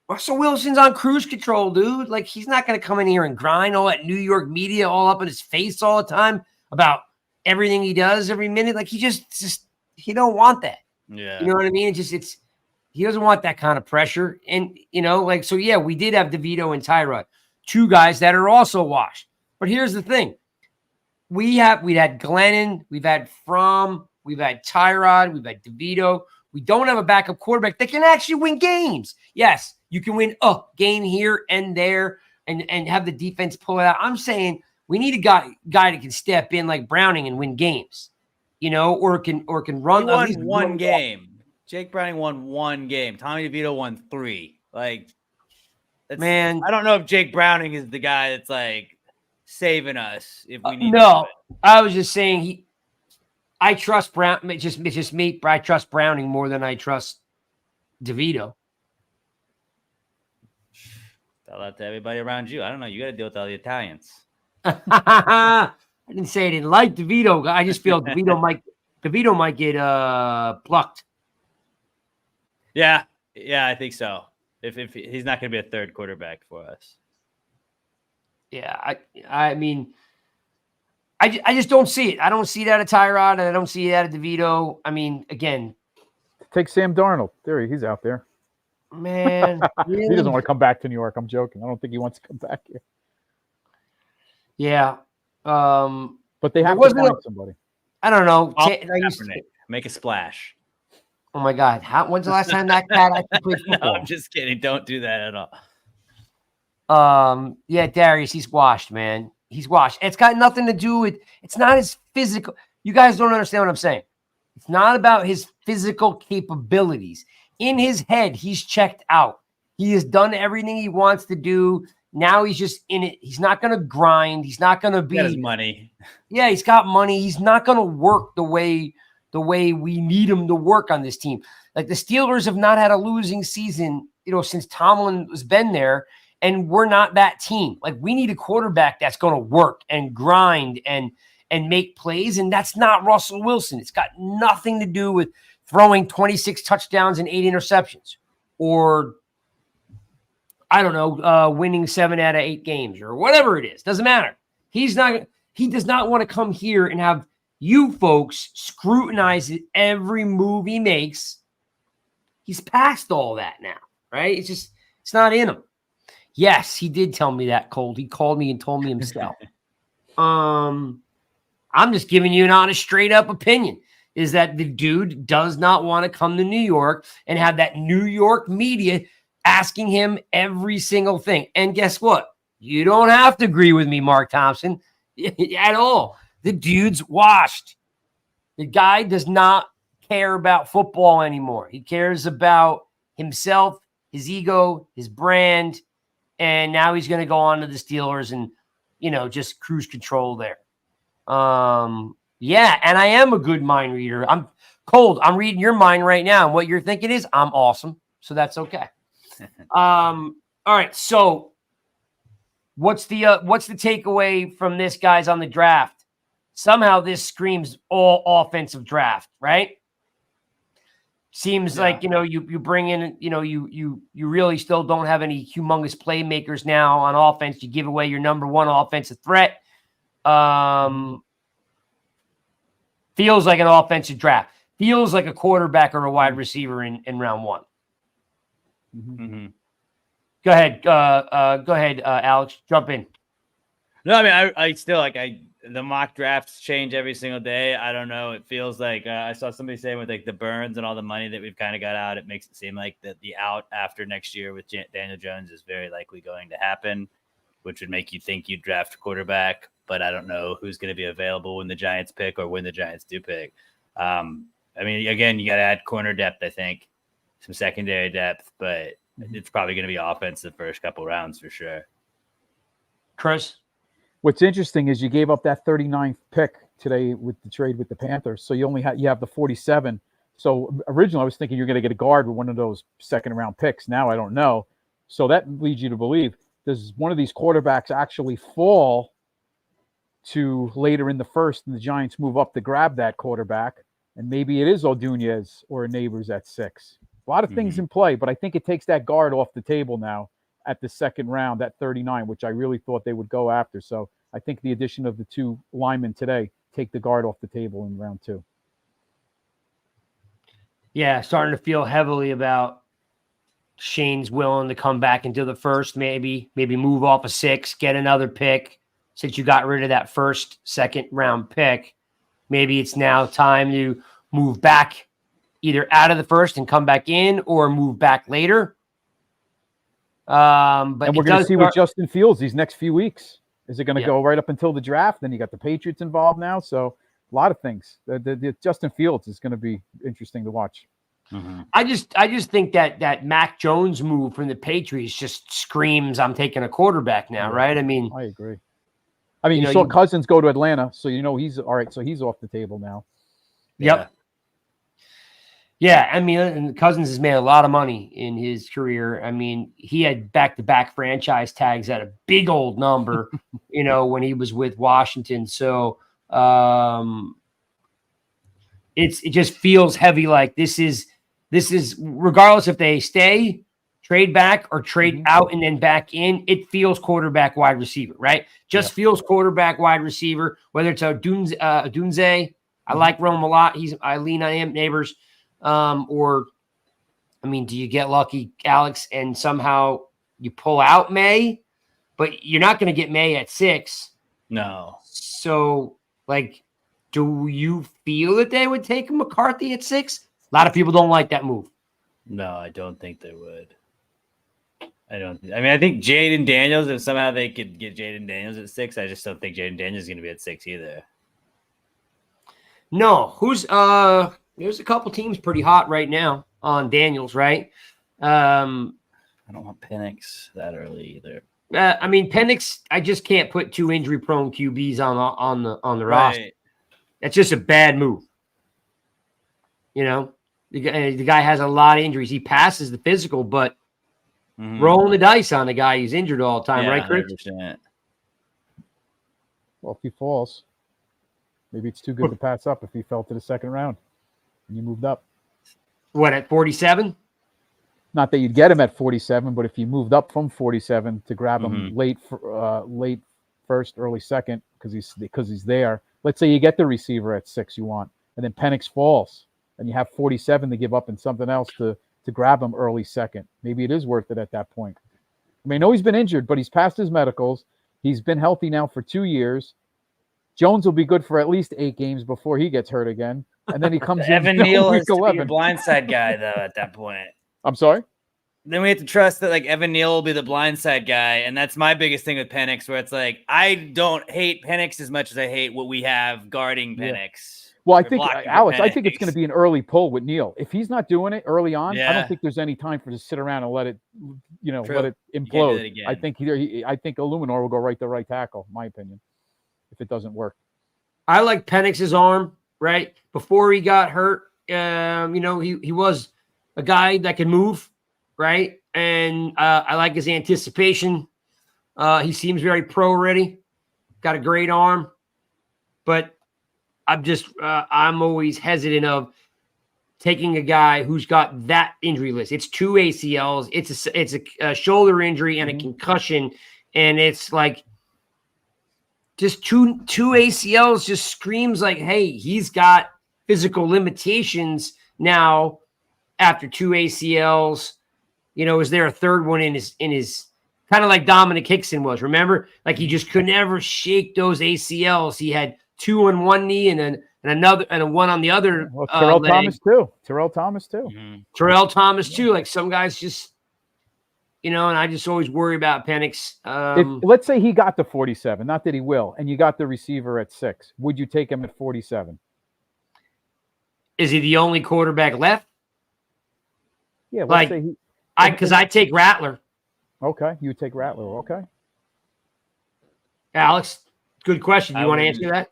Russell Wilson's on cruise control, dude. He's not going to come in here and grind all that New York media all up in his face all the time about everything he does every minute. He don't want that. Yeah. You know what I mean? He doesn't want that kind of pressure. And, we did have DeVito and Tyrod, 2 guys that are also washed. But here's the thing. We've had Glennon, we've had Fromm, we've had Tyrod, we've had DeVito. We don't have a backup quarterback that can actually win games. Yes, you can win a game here and there and have the defense pull it out. I'm saying We need a guy that can step in like Browning and win games, or can run. He won one game. Jake Browning won one game. Tommy DeVito won 3. Like, man, I don't know if Jake Browning is the guy that's like saving us if we need. No, I was just saying I trust Brown. It's just me. I trust Browning more than I trust DeVito. Tell that to everybody around you. I don't know. You got to deal with all the Italians. I didn't say I didn't like DeVito. I just feel DeVito might get plucked. Yeah, I think so. If he's not going to be a third quarterback for us. Yeah, I mean, I just don't see it. I don't see that at Tyrod, and I don't see that at DeVito. I mean, again, take Sam Darnold. He's out there. Man, really? He doesn't want to come back to New York. I'm joking. I don't think he wants to come back here. Yeah, but they have to find somebody. I don't know. Make a splash. Oh my God! When's the last time that cat actually played football? No, I'm just kidding. Don't do that at all. Yeah, Darius, he's washed, man. He's washed. It's got nothing to do with. It's not his physical. You guys don't understand what I'm saying. It's not about his physical capabilities. In his head, he's checked out. He has done everything he wants to do. Now he's just in it. He's not going to grind. He's not going to be. He got his money. Yeah, he's got money. He's not going to work the way we need him to work on this team. Like the Steelers have not had a losing season, since Tomlin has been there, and we're not that team. Like we need a quarterback that's going to work and grind and make plays, and that's not Russell Wilson. It's got nothing to do with throwing 26 touchdowns and 8 interceptions, or I don't know, winning 7 out of 8 games or whatever it is. Doesn't matter. He does not want to come here and have you folks scrutinize every move he makes. He's past all that now, right? It's not in him. Yes, he did tell me that, Cold. He called me and told me himself. I'm just giving you an honest, straight up opinion, is that the dude does not want to come to New York and have that New York media asking him every single thing. And guess what? You don't have to agree with me, Mark Thompson, at all. The dude's washed. The guy does not care about football anymore. He cares about himself, his ego, his brand, and now he's going to go on to the Steelers and, just cruise control there. Yeah, and I am a good mind reader. I'm Cold. I'm reading your mind right now, and what you're thinking is I'm awesome, so that's okay. All right, so what's the takeaway from this, guys, on the draft? Somehow this screams all offensive draft, right? Seems like, you bring in, you really still don't have any humongous playmakers now on offense. You give away your number one offensive threat. Feels like an offensive draft. Feels like a quarterback or a wide receiver in round 1. Mm-hmm. Go ahead, Alex. Jump in. No, I mean, I still the mock drafts change every single day. I don't know. It feels like I saw somebody saying with like the Burns and all the money that we've kind of got out, it makes it seem like that the out after next year with Daniel Jones is very likely going to happen, which would make you think you'd draft a quarterback. But I don't know who's going to be available when the Giants pick or when the Giants do pick. I mean, again, you got to add corner depth, I think, some secondary depth, but it's probably going to be offense the first couple rounds for sure. Chris? What's interesting is you gave up that 39th pick today with the trade with the Panthers. So you have the 47. So originally I was thinking you're going to get a guard with one of those second round picks. Now I don't know. So that leads you to believe does one of these quarterbacks actually fall to later in the first and the Giants move up to grab that quarterback? And maybe it is O'Dunez or Neighbors at 6. A lot of things in play, but I think it takes that guard off the table now at the second round, at 39, which I really thought they would go after. So I think the addition of the 2 linemen today take the guard off the table in round 2. Yeah, starting to feel heavily about Shane's willing to come back into the first, maybe move off a 6, get another pick. Since you got rid of that second round pick, maybe it's now time to move back either out of the first and come back in or move back later. But and we're going to see with Justin Fields these next few weeks. Is it going to go right up until the draft? Then you got the Patriots involved now. So a lot of things. The Justin Fields is going to be interesting to watch. Mm-hmm. I just think that Mac Jones move from the Patriots just screams I'm taking a quarterback now, right? I mean, I agree. I mean, you saw Cousins go to Atlanta, so he's all right. So he's off the table now. Yep. Yeah, I mean, and Cousins has made a lot of money in his career. I mean, he had back-to-back franchise tags at a big old number, when he was with Washington. So it just feels heavy. Like this is regardless if they stay, trade back, or trade out and then back in. It feels quarterback, wide receiver, right? Just feels quarterback, wide receiver. Whether it's Dunze, I like Rome a lot. I lean on him, neighbors. Or, I mean, do you get lucky, Alex, and somehow you pull out May, but you're not going to get May at 6. No. So, do you feel that they would take McCarthy at 6? A lot of people don't like that move. No, I don't think they would. I think Jaden Daniels, if somehow they could get Jaden Daniels at 6, I just don't think Jaden Daniels is going to be at 6 either. No. There's a couple teams pretty hot right now on Daniels, right? I don't want Penix that early either. I mean, Penix, I just can't put 2 injury-prone QBs on the roster. That's just a bad move. The guy has a lot of injuries. He passes the physical, but rolling the dice on a guy who's injured all the time, right, Chris? 100%. Well, if he falls, maybe it's too good to pass up if he fell to the second round. And you moved up. What, at 47? Not that you'd get him at 47, but if you moved up from 47 to grab him late first, early second, because he's there. Let's say you get the receiver at 6 you want, and then Penix falls, and you have 47 to give up and something else to grab him early second. Maybe it is worth it at that point. I mean, I know he's been injured, but he's passed his medicals. He's been healthy now for 2 years. Jones will be good for at least 8 games before he gets hurt again. And then he comes in Evan Neal week has to 11. be a blindside guy, though, at that point. I'm sorry? Then we have to trust that, Evan Neal will be the blindside guy. And that's my biggest thing with Penix, where it's I don't hate Penix as much as I hate what we have guarding Penix. Well, I think, Alex, I think it's going to be an early pull with Neal. If he's not doing it early on, I don't think there's any time for to sit around and let it, let it implode. I think I think Illuminor will go right to right tackle, my opinion, if it doesn't work. I like Penix's arm, right? Before he got hurt, he was a guy that could move, right? And I like his anticipation. He seems very pro-ready. Got a great arm. But I'm always hesitant of taking a guy who's got that injury list. It's 2 ACLs. It's a shoulder injury and a concussion. And it's just two ACLs just screams hey, he's got physical limitations now after 2 ACLs. Is there a third one in his kind of like Dominic Hickson was, remember? He just could never shake those ACLs. He had 2 on one knee and another and a 1 on the other. Well, Terrell Thomas too. Terrell Thomas too. Some guys just, and I just always worry about Penix. Let's say he got to 47, not that he will, and you got the receiver at 6. Would you take him at 47? Is he the only quarterback left? Yeah, let's say because I take Rattler. Okay, you take Rattler. Okay, Alex, good question. You want to answer that?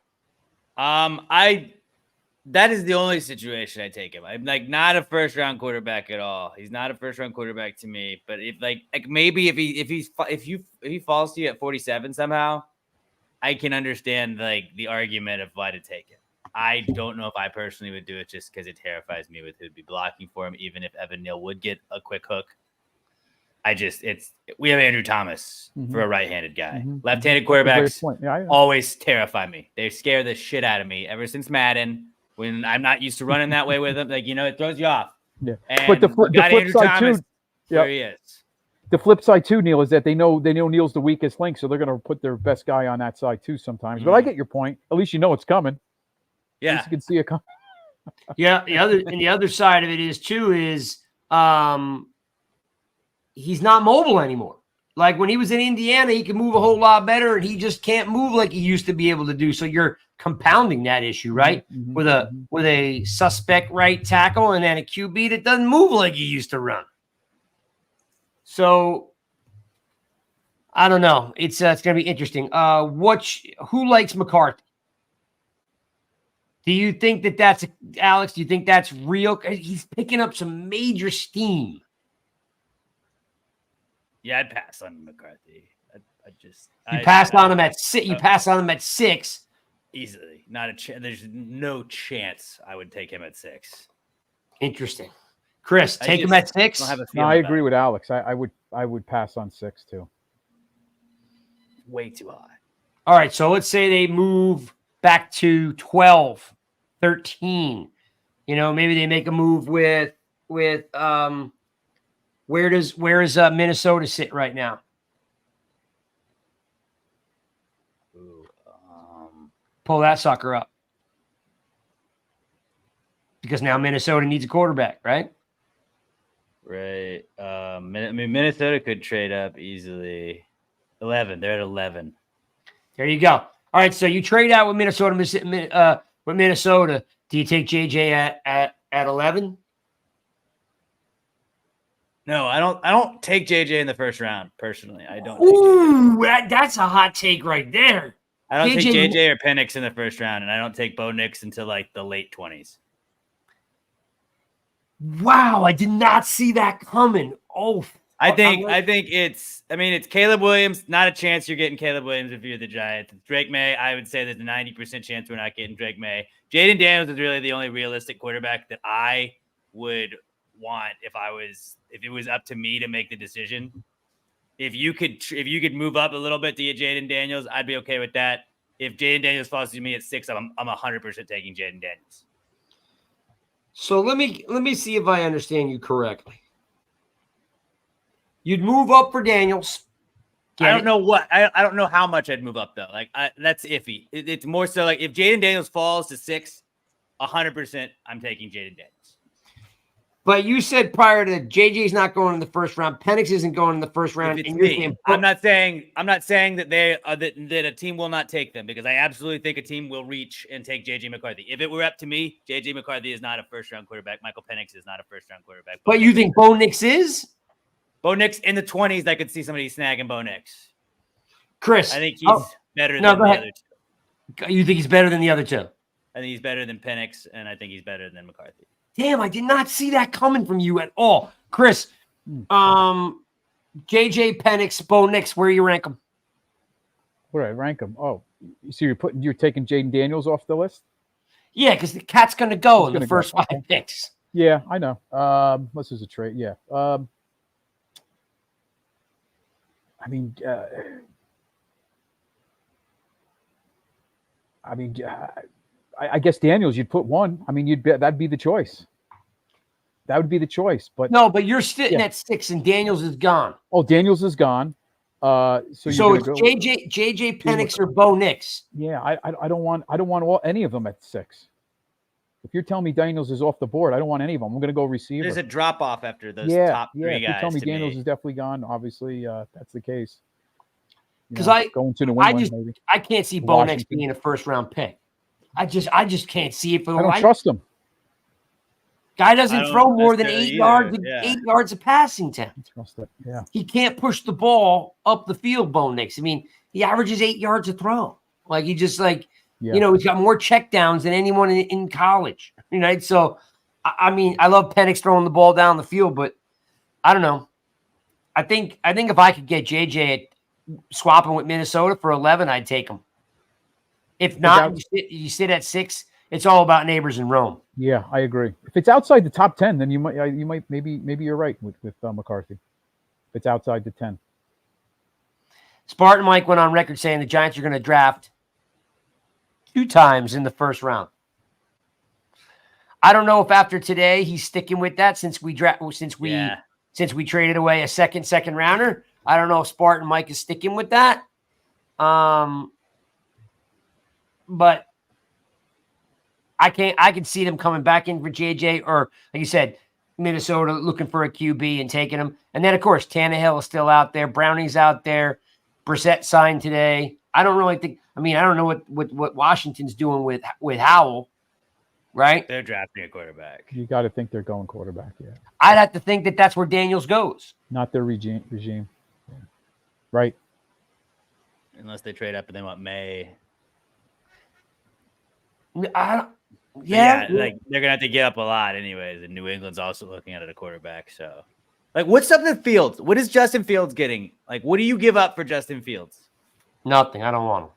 That is the only situation I take him. I'm not a first round quarterback at all. He's not a first round quarterback to me. But if maybe if he falls to you at 47 somehow, I can understand the argument of why to take him. I don't know if I personally would do it just because it terrifies me with who'd be blocking for him, even if Evan Neal would get a quick hook. We have Andrew Thomas for a right-handed guy. Left-handed quarterbacks always terrify me. They scare the shit out of me ever since Madden. When I'm not used to running that way with them, it throws you off. Yeah, and but the flip side too. There he is. The flip side too, Neal, is that they know Neal's the weakest link, so they're going to put their best guy on that side too sometimes. But I get your point. At least you know it's coming. Yeah, at least you can see it coming. Yeah, the other side of it is he's not mobile anymore. Like when he was in Indiana, he could move a whole lot better, and he just can't move like he used to be able to do. So you're compounding that issue, right? Mhm, With a suspect right tackle and then a QB that doesn't move like he used to run. So I don't know. It's going to be interesting. Who likes McCarthy? Do you think that's Alex? Do you think that's real? He's picking up some major steam. Yeah, I'd pass on McCarthy. You passed on him at 6. You passed on him at 6. Easily, not a chance. There's no chance I would take him at 6. Interesting, Chris. Take him at 6. No, I agree with Alex. I would pass on 6 too. Way too high. All right, so let's say they move back to 12, 13. Maybe they make a move with where does Minnesota sit right now? Pull that sucker up. Because now Minnesota needs a quarterback, right? Right. Minnesota could trade up easily. 11. They're at 11. There you go. All right, so you trade out with Minnesota. Do you take JJ at 11? No, I don't take JJ in the first round personally. I don't. Ooh, that's a hot take right there. I don't take JJ or Penix in the first round, and I don't take Bo Nix until like the late 20s. Wow, I did not see that coming. Oh, I think it's Caleb Williams. Not a chance you're getting Caleb Williams if you're the Giants. It's Drake May. I would say there's a 90% chance we're not getting Drake May. Jaden Daniels is really the only realistic quarterback that I would want if it was up to me to make the decision. If you could move up a little bit to get Jaden Daniels, I'd be okay with that. If Jaden Daniels falls to me at 6, I'm 100% taking Jaden Daniels. So let me see if I understand you correctly. You'd move up for Daniels. I don't know how much I'd move up though. Like that's iffy. It's more so like if Jaden Daniels falls to 6, 100% I'm taking Jaden Daniels. But you said prior to JJ's not going in the first round, Penix isn't going in the first round. And you're saying, I'm not saying that that a team will not take them, because I absolutely think a team will reach and take JJ McCarthy. If it were up to me, JJ McCarthy is not a first round quarterback. Michael Penix is not a first round quarterback. But you think Bo Nix is? Bo Nix in the 20s, I could see somebody snagging Bo Nix. Chris, I think he's better than the other two. You think he's better than the other two? I think he's better than Penix, and I think he's better than McCarthy. Damn, I did not see that coming from you at all. Chris, JJ Penix, Bo Nix, where you rank them? Where do I rank them? Oh, so you're taking Jaden Daniels off the list? Yeah, because the cat's going to go in the first 5 picks. Yeah, I know. Unless there's a trade. Yeah. I guess Daniels, you'd put 1. I mean, that'd be the choice. That would be the choice. But no, but you're sitting at 6, and Daniels is gone. Oh, Daniels is gone. So it's JJ Penix or Bo Nix. Yeah, I don't want any of them at 6. If you're telling me Daniels is off the board, I don't want any of them. I'm going to go receiver. There's a drop off after those top 3 guys. If you tell me Daniels is definitely gone, obviously that's the case. Because going to New England, maybe. I can't see Bo Nix being a first round pick. I just can't see it for the I don't trust him. Guy doesn't throw more than 8 yards, 8 yards of passing time. Trust it. Yeah. He can't push the ball up the field, Bo Nix. I mean, he averages 8 yards a throw. Like he just he's got more checkdowns than anyone in college. Right? So, I mean, I love Penix throwing the ball down the field, but I don't know. I think if I could get JJ swapping with Minnesota for 11, I'd take him. If not, you sit at 6. It's all about neighbors in Rome. Yeah, I agree. If it's outside the top 10, then you might maybe you're right with McCarthy. If it's outside the 10. Spartan Mike went on record saying the Giants are going to draft 2 times in the first round. I don't know if after today he's sticking with that since we traded away a second rounder. I don't know if Spartan Mike is sticking with that. But I can see them coming back in for JJ, or like you said, Minnesota looking for a QB and taking him. And then, of course, Tannehill is still out there. Browning's out there. Brissett signed today. I don't really think – I mean, I don't know what Washington's doing with Howell, right? They're drafting a quarterback. You got to think they're going quarterback, yeah. I'd have to think that that's where Daniels goes. Not their regime. Yeah. Right. Unless they trade up and they want May. Yeah, like they're gonna have to give up a lot anyways, and New England's also looking at a quarterback. So, like, what's up with Fields? What is Justin Fields getting? Like, what do you give up for Justin Fields? Nothing. I don't want him.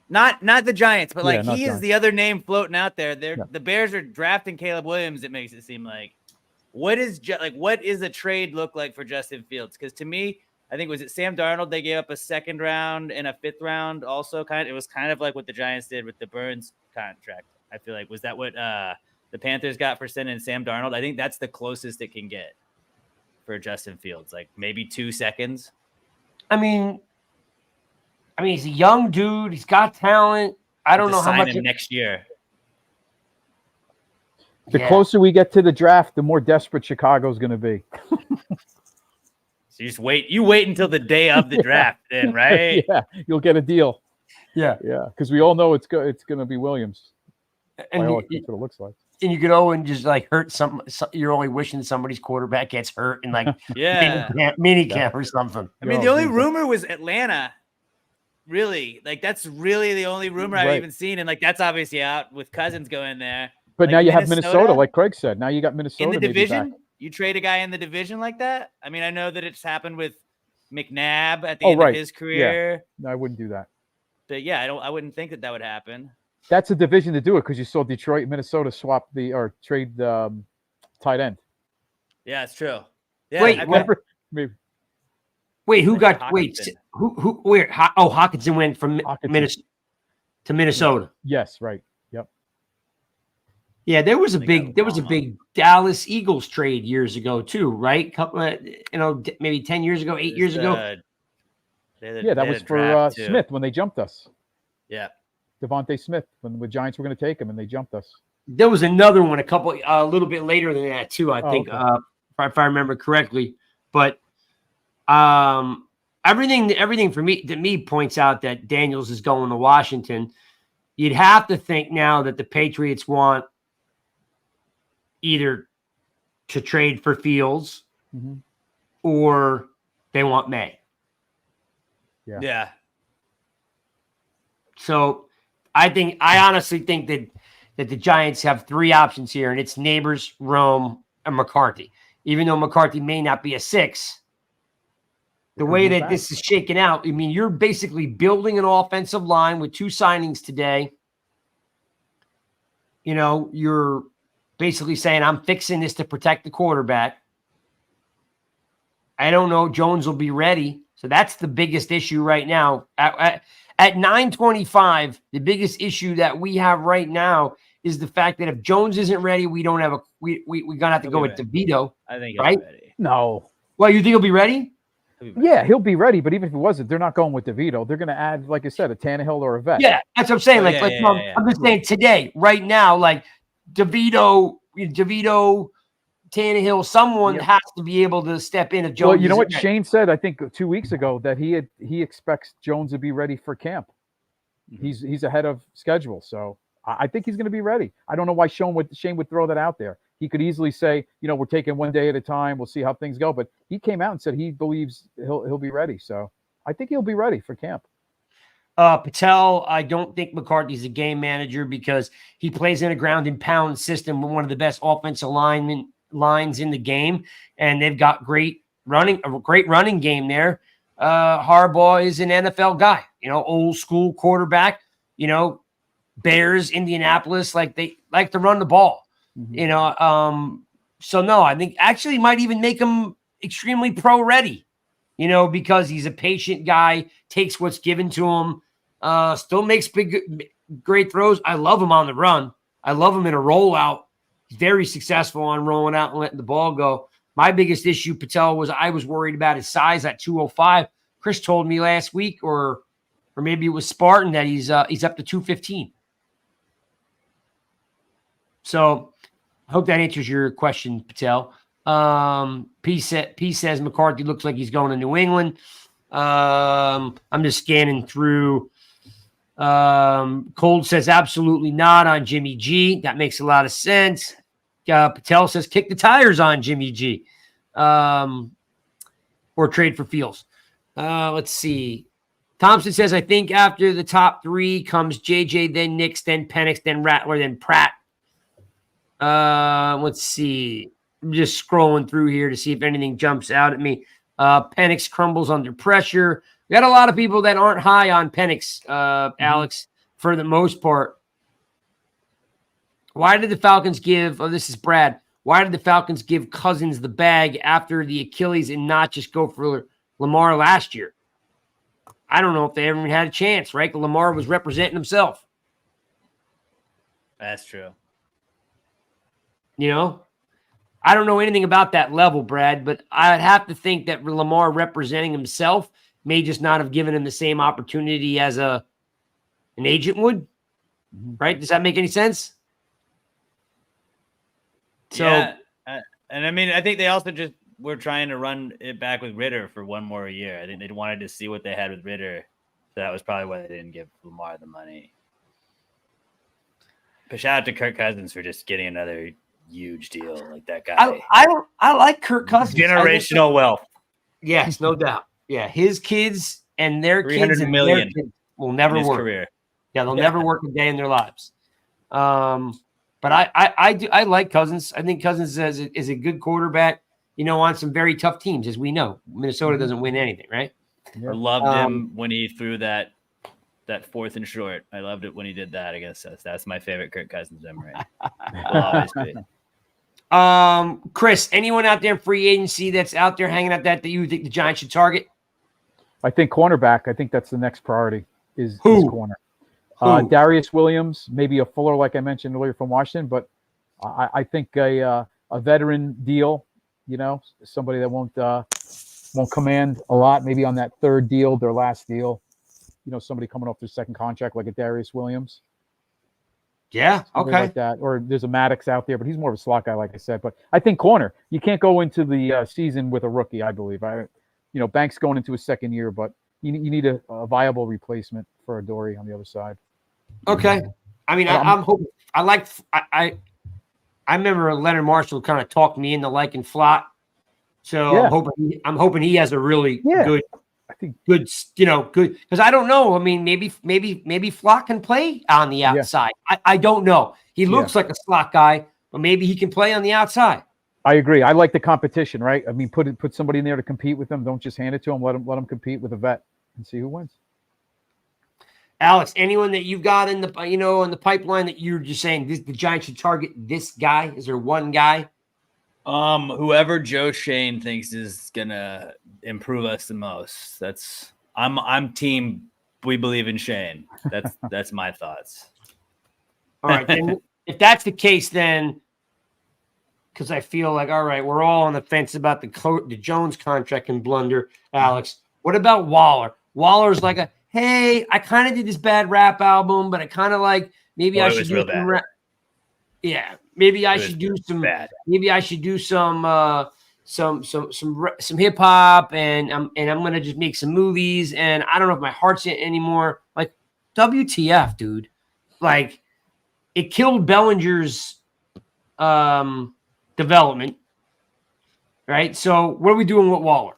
Not the Giants, but like he is Giants. the other name floating out there. The Bears are drafting Caleb Williams. It makes it seem like what is a trade look like for Justin Fields? Because to me, I think was it Sam Darnold? They gave up a 2nd round and a 5th round. Also, it was kind of like what the Giants did with the Burns contract. I feel like was that what the Panthers got for sending Sam Darnold? I think that's the closest it can get for Justin Fields, like maybe 2 seconds. I mean, he's a young dude. He's got talent. I don't know how much next year. The closer we get to the draft, the more desperate Chicago's going to be. So you just wait. You wait until the day of the draft, then, right? Yeah, you'll get a deal. Yeah, because we all know it's going to be Williams. And that's what it looks like. And you could just like hurt you're only wishing somebody's quarterback gets hurt in like mini camp or something. I mean, the only rumor was Atlanta. Really, like that's really the only rumor I've even seen, and like that's obviously out with Cousins going there. But like now you have Minnesota, like Craig said. Now you got Minnesota in the division. You trade a guy in the division like that. I mean, I know that it's happened with McNabb at the end of his career. Yeah. No, I wouldn't do that. But yeah, I wouldn't think that would happen. That's a division to do it because you saw Detroit, Minnesota swap trade tight end. Yeah, it's true. Yeah, wait, who got Hockenson. Who where? Hockenson went from Minnesota to Minnesota. Yes, right. Yep. Yeah, there was a big Dallas Eagles trade years ago too, right? Maybe 10 years ago, 8 years ago. That was for Smith when they jumped us. Yeah. Devontae Smith when the Giants were going to take him and they jumped us. There was another one a little bit later than that too, I think, if I remember correctly. But everything for me points out that Daniels is going to Washington. You'd have to think now that the Patriots want either to trade for Fields or they want May. Yeah. So I honestly think that the Giants have 3 options here, and it's Neighbors, Rome, and McCarthy. Even though McCarthy may not be a 6, the way that this is shaken out, I mean, you're basically building an offensive line with 2 signings today. You know, you're basically saying, I'm fixing this to protect the quarterback. I don't know. Jones will be ready. So that's the biggest issue right now. At 9:25, the biggest issue that we have right now is the fact that if Jones isn't ready, we don't have we're gonna have to go with DeVito. I think right? Ready. No. Well, you think he'll be ready? Yeah, he'll be ready. But even if he wasn't, they're not going with DeVito. They're going to add, like I said, a Tannehill or a vet. Yeah, that's what I'm saying. I'm just saying today, right now, like DeVito, Tannehill, someone has to be able to step in if Jones. Well, you know what Shane said, I think 2 weeks ago, that he expects Jones to be ready for camp. He's ahead of schedule, so I think he's going to be ready. I don't know why Shane would throw that out there. He could easily say, we're taking one day at a time. We'll see how things go. But he came out and said he believes he'll be ready. So I think he'll be ready for camp. Patel, I don't think McCarthy's a game manager because he plays in a ground and pound system with one of the best offensive lines in the game, and they've got a great running game there. Harbaugh is an NFL guy, old school quarterback, Bears, Indianapolis, they like to run the ball, so no, I think actually might even make him extremely pro ready, because he's a patient guy, takes what's given to him, still makes great throws. I love him on the run. I love him in a rollout. He's very successful on rolling out and letting the ball go. My biggest issue, Patel, I was worried about his size at 205. Chris told me last week, or maybe it was Spartan, that he's up to 215. So I hope that answers your question, Patel. P says McCarthy looks like he's going to New England. I'm just scanning through. Cold says absolutely not on Jimmy G. That makes a lot of sense. Patel says kick the tires on Jimmy G. Or trade for Fields. Let's see. Thompson says, I think after the top three comes JJ, then Nix, then Penix, then Rattler, then Pratt. Let's see. I'm just scrolling through here to see if anything jumps out at me. Penix crumbles under pressure. We got a lot of people that aren't high on Penix, Alex, for the most part. Why did the Falcons give – oh, this is Brad. Why did the Falcons give Cousins the bag after the Achilles and not just go for Lamar last year? I don't know if they ever had a chance, right? Lamar was representing himself. That's true. You know? I don't know anything about that level, Brad, but I'd have to think that Lamar representing himself may just not have given him the same opportunity as an agent would, right? Does that make any sense? So, yeah. And I mean, I think they also just were trying to run it back with Ritter for one more year. I think they wanted to see what they had with Ritter. So that was probably why they didn't give Lamar the money. But shout out to Kirk Cousins for just getting another huge deal like that guy. I like Kirk Cousins. Generational wealth. Yes, no doubt. Yeah, his kids and their kids 300 million will never work. Career. Yeah, they'll never work a day in their lives. But I like Cousins. I think Cousins is a good quarterback, you know, on some very tough teams, as we know. Minnesota doesn't win anything, right? I loved him when he threw that fourth and short. I loved it when he did that against us. That's my favorite Kirk Cousins memory. Will always be. Chris, anyone out there in free agency that's out there hanging out that you think the Giants should target? I think cornerback. I think that's the next priority is corner. Who? Darius Williams, maybe a Fuller, like I mentioned earlier from Washington, but I think a veteran deal, you know, somebody that won't command a lot, maybe on that third deal, their last deal, you know, somebody coming off their second contract like a Darius Williams. Yeah, somebody okay. like that. Or there's a Maddox out there, but he's more of a slot guy, like I said. But I think corner, you can't go into the season with a rookie, I believe. Banks going into his second year, but you need a viable replacement for Adoree on the other side. Okay. I mean, I'm hoping. I remember Leonard Marshall kind of talked me into liking Flott, so yeah. I'm hoping he has a really good. I think good, good, because I don't know. I mean, maybe Flott can play on the outside. Yeah. I don't know. He looks like a slot guy, but maybe he can play on the outside. I agree. I like the competition, right? I mean, put somebody in there to compete with them. Don't just hand it to them. Let them compete with a vet and see who wins. Alex, anyone that you've got in the in the pipeline that you're just saying the Giants should target this guy? Is there one guy? Whoever Joe Shane thinks is gonna improve us the most. I'm team. We believe in Shane. That's my thoughts. All right. Then, if that's the case, then because I feel like all right, we're all on the fence about the Jones contract and blunder. Alex, what about Waller? Waller's like hey, I kind of did this bad rap album, but I kind of like maybe I should do some rap. Yeah, maybe I should do some. Maybe I should do some hip hop, and I'm gonna just make some movies. And I don't know if my heart's in it anymore. Like WTF, dude? Like it killed Bellinger's development, right? So what are we doing with Waller?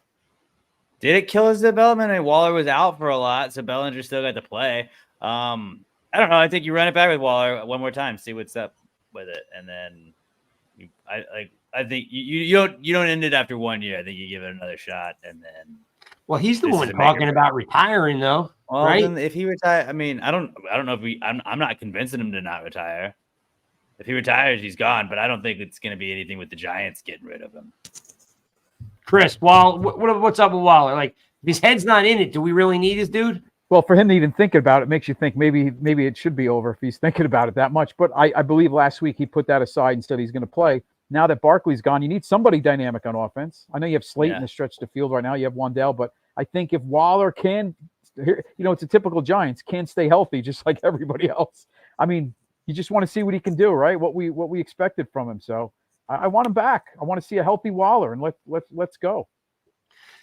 Did it kill his development? And Waller was out for a lot, so Bellinger still got to play. I don't know. I think you run it back with Waller one more time, see what's up with it, and then I think you don't end it after 1 year. I think you give it another shot, and then. Well, he's the one talking about retiring, though, right? Then if he retires, I mean, I don't know if I'm not convincing him to not retire. If he retires, he's gone, but I don't think it's going to be anything with the Giants getting rid of him. Chris, what's up with Waller? Like, if his head's not in it, do we really need this dude? Well, for him to even think about it makes you think maybe it should be over if he's thinking about it that much. But I believe last week he put that aside and said he's going to play. Now that Barkley's gone, you need somebody dynamic on offense. I know you have Slayton to stretch the field right now. You have Wandell, but I think if Waller can, it's a typical Giants, can't stay healthy just like everybody else. I mean, you just want to see what he can do, right? What we expected from him. So I want him back. I want to see a healthy Waller, and let's go.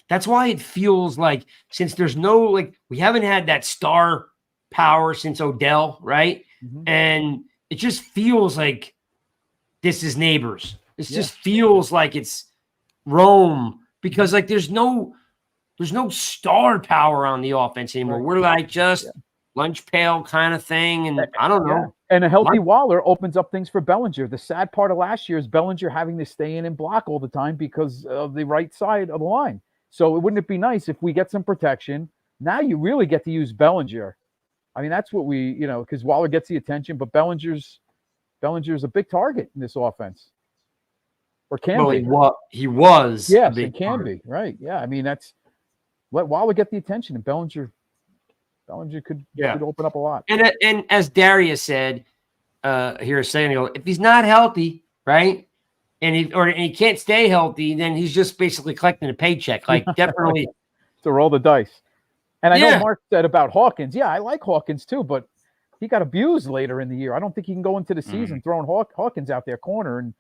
That's why it feels like, since there's no, like, we haven't had that star power since Odell, right? Mm-hmm. And it just feels like this is neighbors. This just feels like it's Rome, because like there's no star power on the offense anymore. Right. We're like just lunch pail kind of thing, and I don't know. Yeah. And a healthy Waller opens up things for Bellinger. The sad part of last year is Bellinger having to stay in and block all the time because of the right side of the line. So wouldn't it be nice if we get some protection? Now you really get to use Bellinger. I mean, that's what we, because Waller gets the attention, but Bellinger's a big target in this offense. Or can be. He was. Yes, it can be. Right. Yeah. I mean, let Waller get the attention, and Bellinger could open up a lot. And as Darius said here a second ago, if he's not healthy, right, and he can't stay healthy, then he's just basically collecting a paycheck. Like, definitely to roll the dice. And I know Mark said about Hawkins. Yeah, I like Hawkins too, but he got abused later in the year. I don't think he can go into the season throwing Hawkins out there corner. And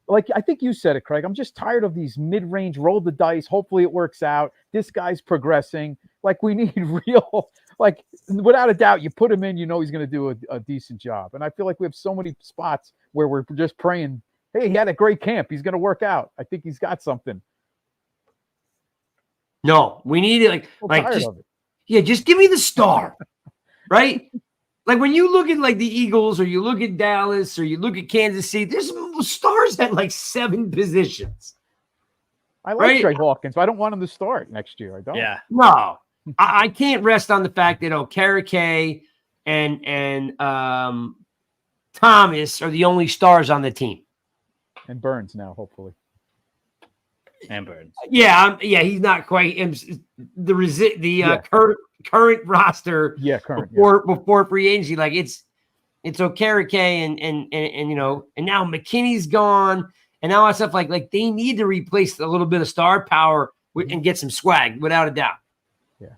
like, I think you said it, Craig. I'm just tired of these mid-range roll the dice. Hopefully it works out. This guy's progressing. Like, we need real, like, without a doubt, you put him in, he's going to do a decent job. And I feel like we have so many spots where we're just praying, hey, he had a great camp. He's going to work out. I think he's got something. No, we need it. Just give me the star, right? Like, when you look at like the Eagles, or you look at Dallas, or you look at Kansas City, there's stars at like 7 positions. I like Trey Hawkins, but I don't want him to start next year. I don't. Yeah. No, I can't rest on the fact that Okereke and Thomas are the only stars on the team. And Burns now, hopefully. And Burns. Yeah, he's not quite current roster. Yeah, current before free agency. Like, it's Okereke and now McKinney's gone, and now stuff like they need to replace a little bit of star power and get some swag, without a doubt. Yeah.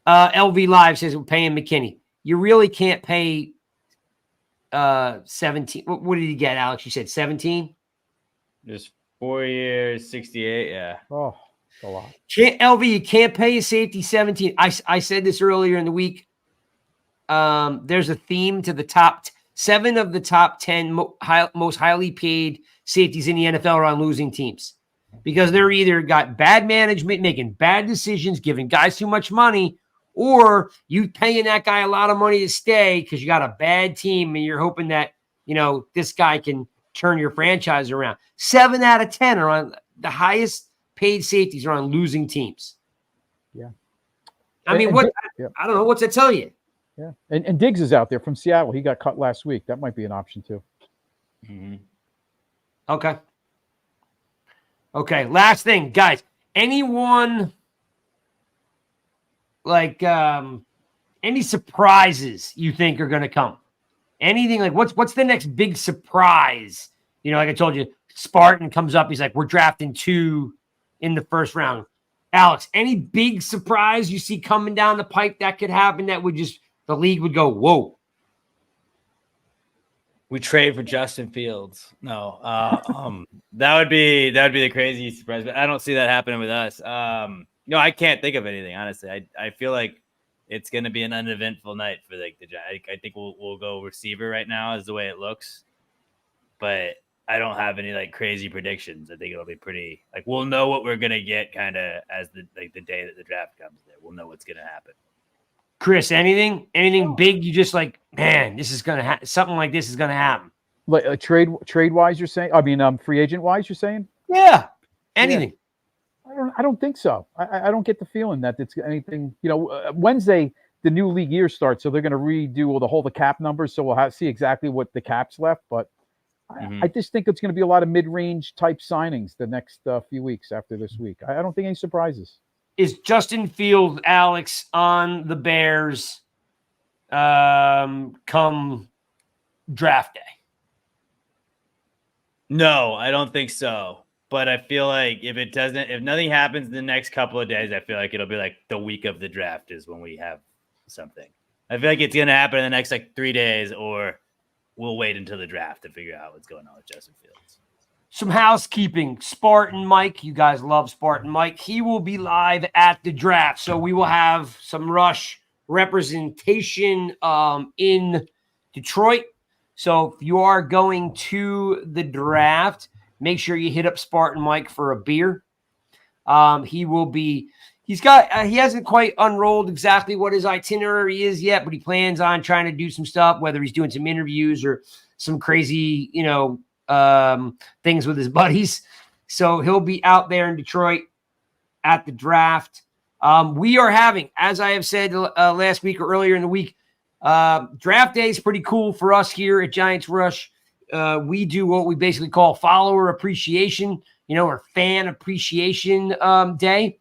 LV Live says we're paying McKinney. You really can't pay 17. What did he get, Alex? You said 17? Just 4 years, 68. Yeah. Oh, a lot. LV, you can't pay a safety 17. I said this earlier in the week. There's a theme to the top 7 of the top 10 most highly paid safeties in the NFL are on losing teams, because they're either got bad management, making bad decisions, giving guys too much money, or you paying that guy a lot of money to stay because you got a bad team and you're hoping that, this guy can turn your franchise around. 7 out of 10 are on the highest paid safeties are on losing teams. Yeah. I mean, I don't know. What's that tell you? Yeah. And Diggs is out there from Seattle. He got cut last week. That might be an option too. Mm-hmm. Okay. Last thing, guys, anyone like, any surprises you think are going to come? Anything like what's the next big surprise? Like I told you, Spartan comes up. He's like, we're drafting 2 in the first round. Alex, any big surprise you see coming down the pipe that could happen that would just, the league would go, whoa? We trade for Justin Fields. No, that would be the craziest surprise, but I don't see that happening with us. No, I can't think of anything, honestly. I feel like it's going to be an uneventful night for the Giants. I think we'll go receiver right now is the way it looks, but I don't have any like crazy predictions. I think it'll be pretty we'll know what we're going to get kind of as the day that the draft comes there. We'll know what's going to happen. Chris, anything big? You just like, man, this is going to something like this is going to happen. Like trade wise, you're saying? I mean, free agent wise, you're saying? Yeah. Anything. Yeah. I don't think so. I don't get the feeling that it's anything. Wednesday the new league year starts, so they're going to redo the cap numbers. So we'll see exactly what the cap's left. But I just think it's going to be a lot of mid-range type signings the next few weeks after this week. I don't think any surprises. Is Justin Fields, Alex, on the Bears come draft day? No, I don't think so. But I feel like if nothing happens in the next couple of days, I feel like it'll be like the week of the draft is when we have something. I feel like it's going to happen in the next 3 days, or we'll wait until the draft to figure out what's going on with Justin Fields. Some housekeeping. Spartan Mike, you guys love Spartan Mike. He will be live at the draft. So we will have some Rush representation in Detroit. So if you are going to the draft, make sure you hit up Spartan Mike for a beer. He hasn't quite unrolled exactly what his itinerary is yet, but he plans on trying to do some stuff, whether he's doing some interviews or some crazy, things with his buddies. So he'll be out there in Detroit at the draft. We are having, as I have said last week or earlier in the week, draft day is pretty cool for us here at Giants Rush. We do what we basically call follower appreciation, or fan appreciation day.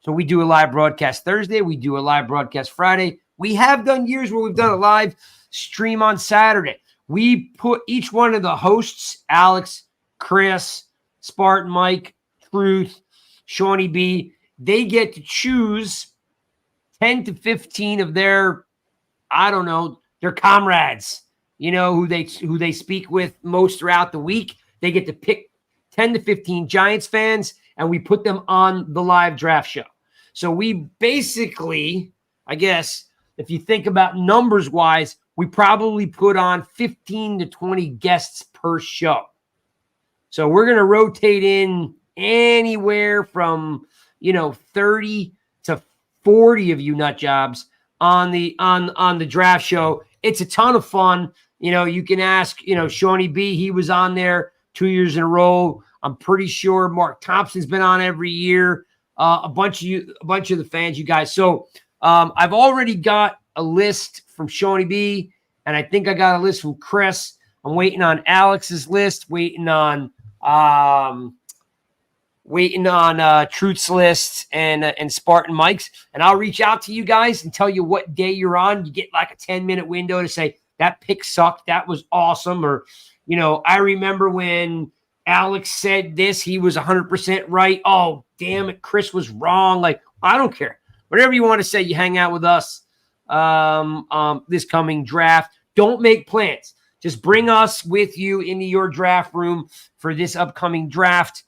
So we do a live broadcast Thursday. We do a live broadcast Friday. We have done years where we've done a live stream on Saturday. We put each one of the hosts, Alex, Chris, Spartan Mike, Truth, Shawnee B, they get to choose 10 to 15 of their, their comrades, who they speak with most throughout the week. They get to pick 10 to 15 Giants fans, and we put them on the live draft show. So we basically, I guess, if you think about numbers-wise, we probably put on 15 to 20 guests per show. So we're going to rotate in anywhere from, 30 to 40 of you nut jobs on the draft show. It's a ton of fun. You can ask, Shawnee B, he was on there 2 years in a row. I'm pretty sure Mark Thompson's been on every year. A bunch of the fans, you guys. So I've already got a list from Shawnee B, and I think I got a list from Chris. I'm waiting on Alex's list, waiting on Truth's list and Spartan Mike's, and I'll reach out to you guys and tell you what day you're on. You get like a 10-minute window to say that pick sucked, that was awesome, or I remember when Alex said this, he was 100% right. Oh, damn it, Chris was wrong. Like, I don't care. Whatever you want to say, you hang out with us this coming draft. Don't make plans. Just bring us with you into your draft room for this upcoming draft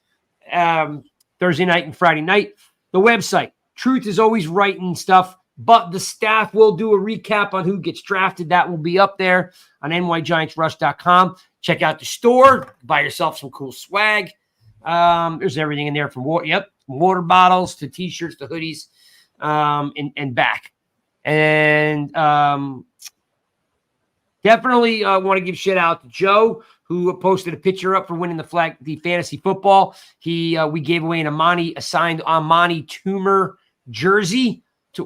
Thursday night and Friday night. The website, Truth is always writing stuff, but the staff will do a recap on who gets drafted. That will be up there on nygiantsrush.com. Check out the store. Buy yourself some cool swag. There's everything in there from water bottles to T-shirts to hoodies and back. And definitely want to give shout out to Joe, who posted a picture up for winning the fantasy football. We gave away a signed Amani Toomer jersey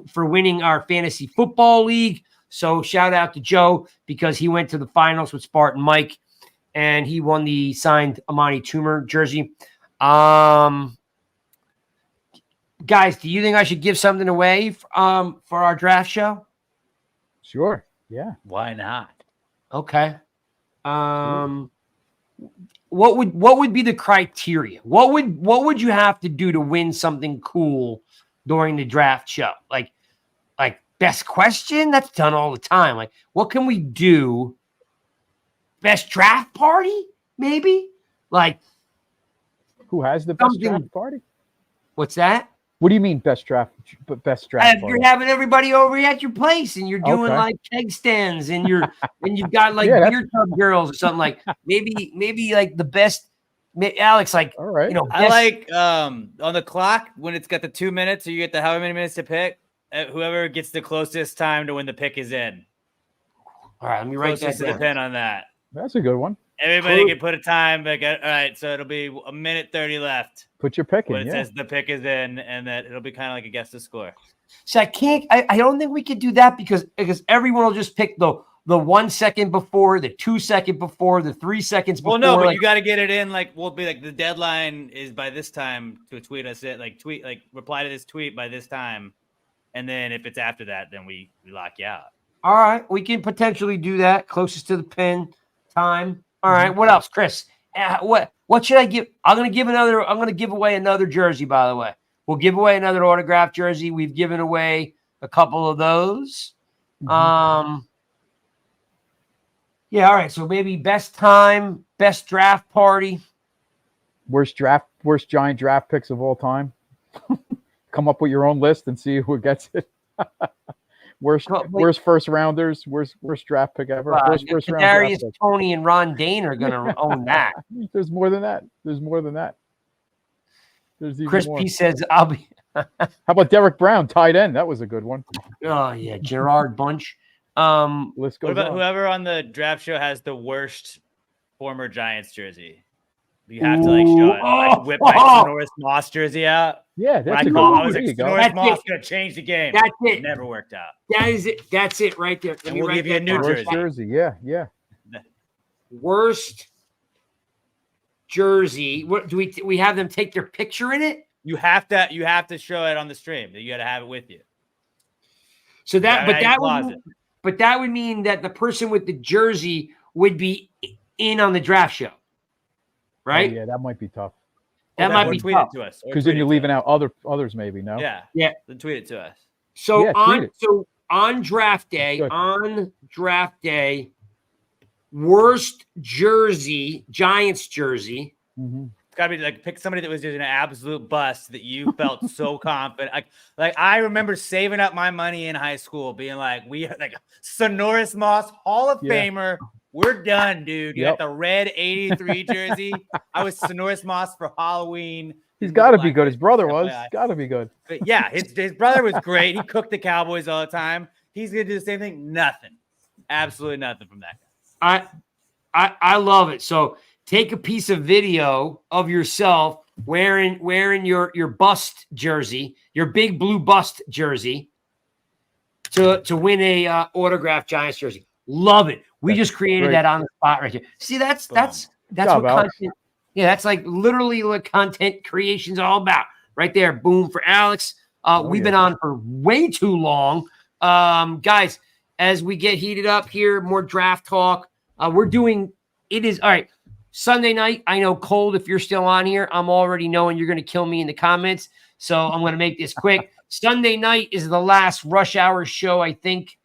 for winning our fantasy football league. So shout out to Joe because he went to the finals with Spartan Mike and he won the signed Amani Toomer jersey. Guys, do you think I should give something away for our draft show? Sure. Yeah. Why not? Okay. What would be the criteria? What would you have to do to win something cool during the draft show? Like best question? That's done all the time. Like, what can we do? Best draft party? Maybe? Like, who has the best draft party? What's that? What do you mean best draft party? You're having everybody over at your place and you're doing like keg stands and you've got like beer tub girls or something, like maybe like the best. Alex, like, all right. I like on the clock when it's got the 2 minutes, so you get the however many minutes to pick. Whoever gets the closest time to when the pick is in. All right, let me write that down. The pen on that. That's a good one. Everybody can put a time. Like, all right, so it'll be 1:30 left. Put your pick in. When it says the pick is in, and that it'll be kind of like a guess the score. So I don't think we could do that because everyone will just pick the 1 second before, the 2 second before, the 3 seconds before. Well, no, but you got to get it in. Like, we'll be like, the deadline is by this time to tweet us it. Like, reply to this tweet by this time. And then if it's after that, then we lock you out. All right. We can potentially do that. Closest to the pin time. All right. What else, Chris? What should I give? I'm going to give away another jersey, by the way. We'll give away another autographed jersey. We've given away a couple of those. Yeah, all right. So maybe best time, best draft party. Worst giant draft picks of all time. Come up with your own list and see who gets it. Worst first rounders, worst draft pick ever. Worst first round Darius, draft pick. Tony, and Ron Dane are going to own that. There's more than that. There's even Chris more. P says, "I'll be." How about Derek Brown, tight end? That was a good one. Oh yeah, Gerard Bunch. List goes What about on. whoever on the draft show has the worst former Giants jersey? You have to like show it. Like whip my Sonoris Moss jersey out. Yeah, that's a good I one. was There like, you go. Sonoris Moss gonna change the game. That's it. Never worked out. That is it. That's it right there. Let And me we'll write give you a that new down. Worst jersey. Yeah. Worst jersey. What do we have them take their picture in it? You have to show it on the stream. You got to have it with you. So that, Yeah, but that would mean that the person with the jersey would be in on the draft show, right? Oh, yeah, that might be tough. That might be tweet tough. it to us. Because then you're leaving out others maybe, no? Yeah. Yeah. Then tweet it to us. So Yeah, tweet it. on draft day, Good. worst jersey, Giants jersey. Mm-hmm. It's gotta be like pick somebody that was just an absolute bust that you felt so confident. Like I remember saving up my money in high school, being like, we are like Sonoris Moss, Hall of Famer. We're done, dude. You got the red 83 jersey. I was Sonoris Moss for Halloween. He's got to be good. His brother was. Got to be good. But yeah, his brother was great. He cooked the Cowboys all the time. He's gonna do the same thing. Nothing. Absolutely nothing from that guy. I love it. So take a piece of video of yourself wearing your bust jersey, your big blue bust jersey, to win a autographed Giants jersey. Love it. We just created that on the spot right here. See, that's what content. Yeah, that's like literally what content creation is all about. Right there, boom for Alex. We've been on for way too long, guys. As we get heated up here, more draft talk. We're doing. It is all right. Sunday night. I know, Cold. If you're still on here, I'm already knowing you're going to kill me in the comments. So I'm going to make this quick. Sunday night is the last rush hour show, I think,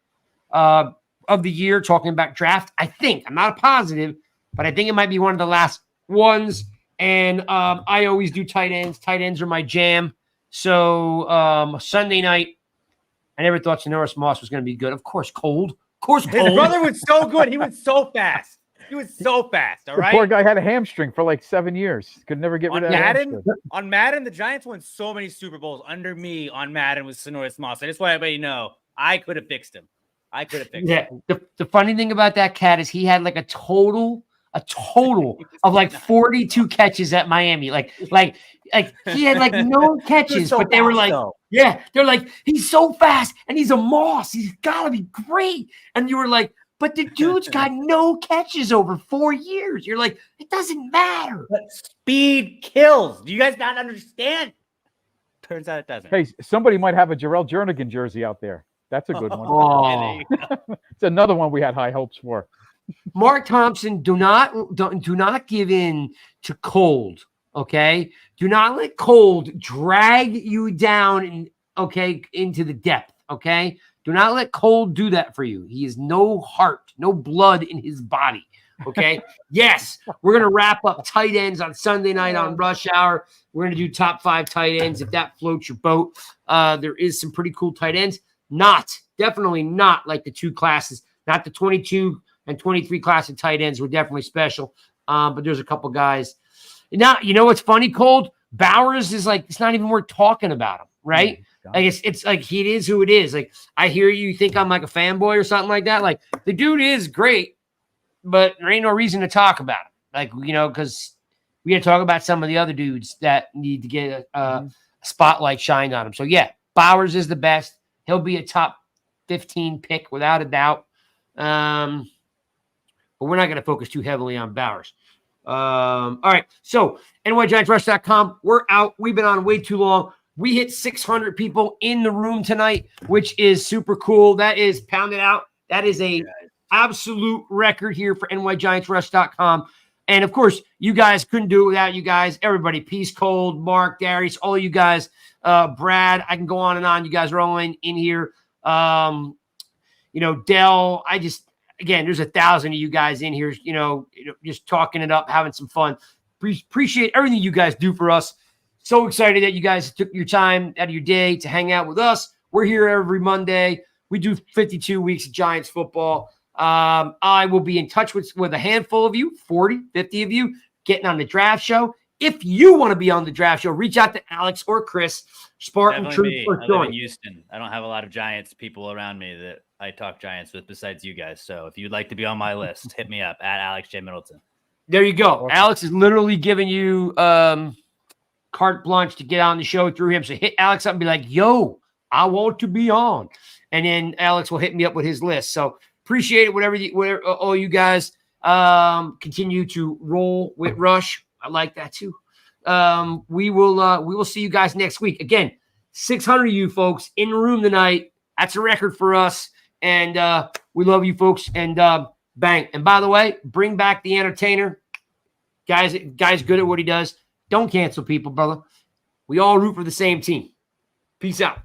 of the year, talking about draft. I think, I'm not positive, but I think it might be one of the last ones. And I always do tight ends. Tight ends are my jam. So Sunday night, I never thought Sonoris Moss was going to be good. Of course, Cold. His brother was so good. He was so fast. All right. The poor guy had a hamstring for like 7 years. Could never get rid of that hamstring. On Madden, the Giants won so many Super Bowls under me on Madden with Sonoris Moss. I just want everybody to know I could have fixed him. Yeah. The funny thing about that cat is he had like a total of like 42 catches at Miami. Like he had like no catches, but they were like, they're like, he's so fast and he's a Moss. He's gotta be great. And you were like, but the dude's got no catches over 4 years. You're like, it doesn't matter. But speed kills. Do you guys not understand? Turns out it doesn't. Hey, somebody might have a Jarrell Jernigan jersey out there. That's a good one. Oh. It's another one we had high hopes for. Mark Thompson, do not give in to Cold. Okay, do not let Cold drag you down into the depth. Okay, do not let Cold do that for you. He has no heart, no blood in his body. Okay. Yes, we're gonna wrap up tight ends on Sunday night on Rush Hour. We're gonna do top 5 tight ends if that floats your boat. There is some pretty cool tight ends. Definitely not like the two classes, not the 22 and 23 class of tight ends were definitely special. But there's a couple guys. Now, you know what's funny, Cold? Bowers is like, it's not even worth talking about him, right? Like it's like it is who it is. Like I hear you think I'm like a fanboy or something like that. Like the dude is great, but there ain't no reason to talk about him. Like, because we got to talk about some of the other dudes that need to get a spotlight shined on him. So yeah, Bowers is the best. He'll be a top 15 pick without a doubt. But we're not going to focus too heavily on Bowers. All right. So nygiantsrush.com. We're out. We've been on way too long. We hit 600 people in the room tonight, which is super cool. That is pounded out. That is a absolute record here for nygiantsrush.com. And of course, you guys couldn't do it without you guys. Everybody, Peace, Cold, Mark, Darius, all you guys, Brad, I can go on and on. You guys are all in here. Dell, again, there's 1,000 of you guys in here, just talking it up, having some fun. Appreciate everything you guys do for us. So excited that you guys took your time out of your day to hang out with us. We're here every Monday. We do 52 weeks of Giants football. I will be in touch with a handful of you, 40, 50 of you, getting on the draft show. If you want to be on the draft show, reach out to Alex or Chris. Spartan Truth I live in Houston. I don't have a lot of Giants people around me that I talk Giants with besides you guys. So if you'd like to be on my list, hit me up at Alex J. Middleton. There you go. Alex is literally giving you carte blanche to get on the show through him. So hit Alex up and be like, yo, I want to be on. And then Alex will hit me up with his list. So appreciate it. Whatever all you guys continue to roll with Rush. I like that too. We will see you guys next week. Again, 600 of you folks in the room tonight. That's a record for us. And we love you folks. And bang. And by the way, bring back the entertainer. Guy's good at what he does. Don't cancel people, brother. We all root for the same team. Peace out.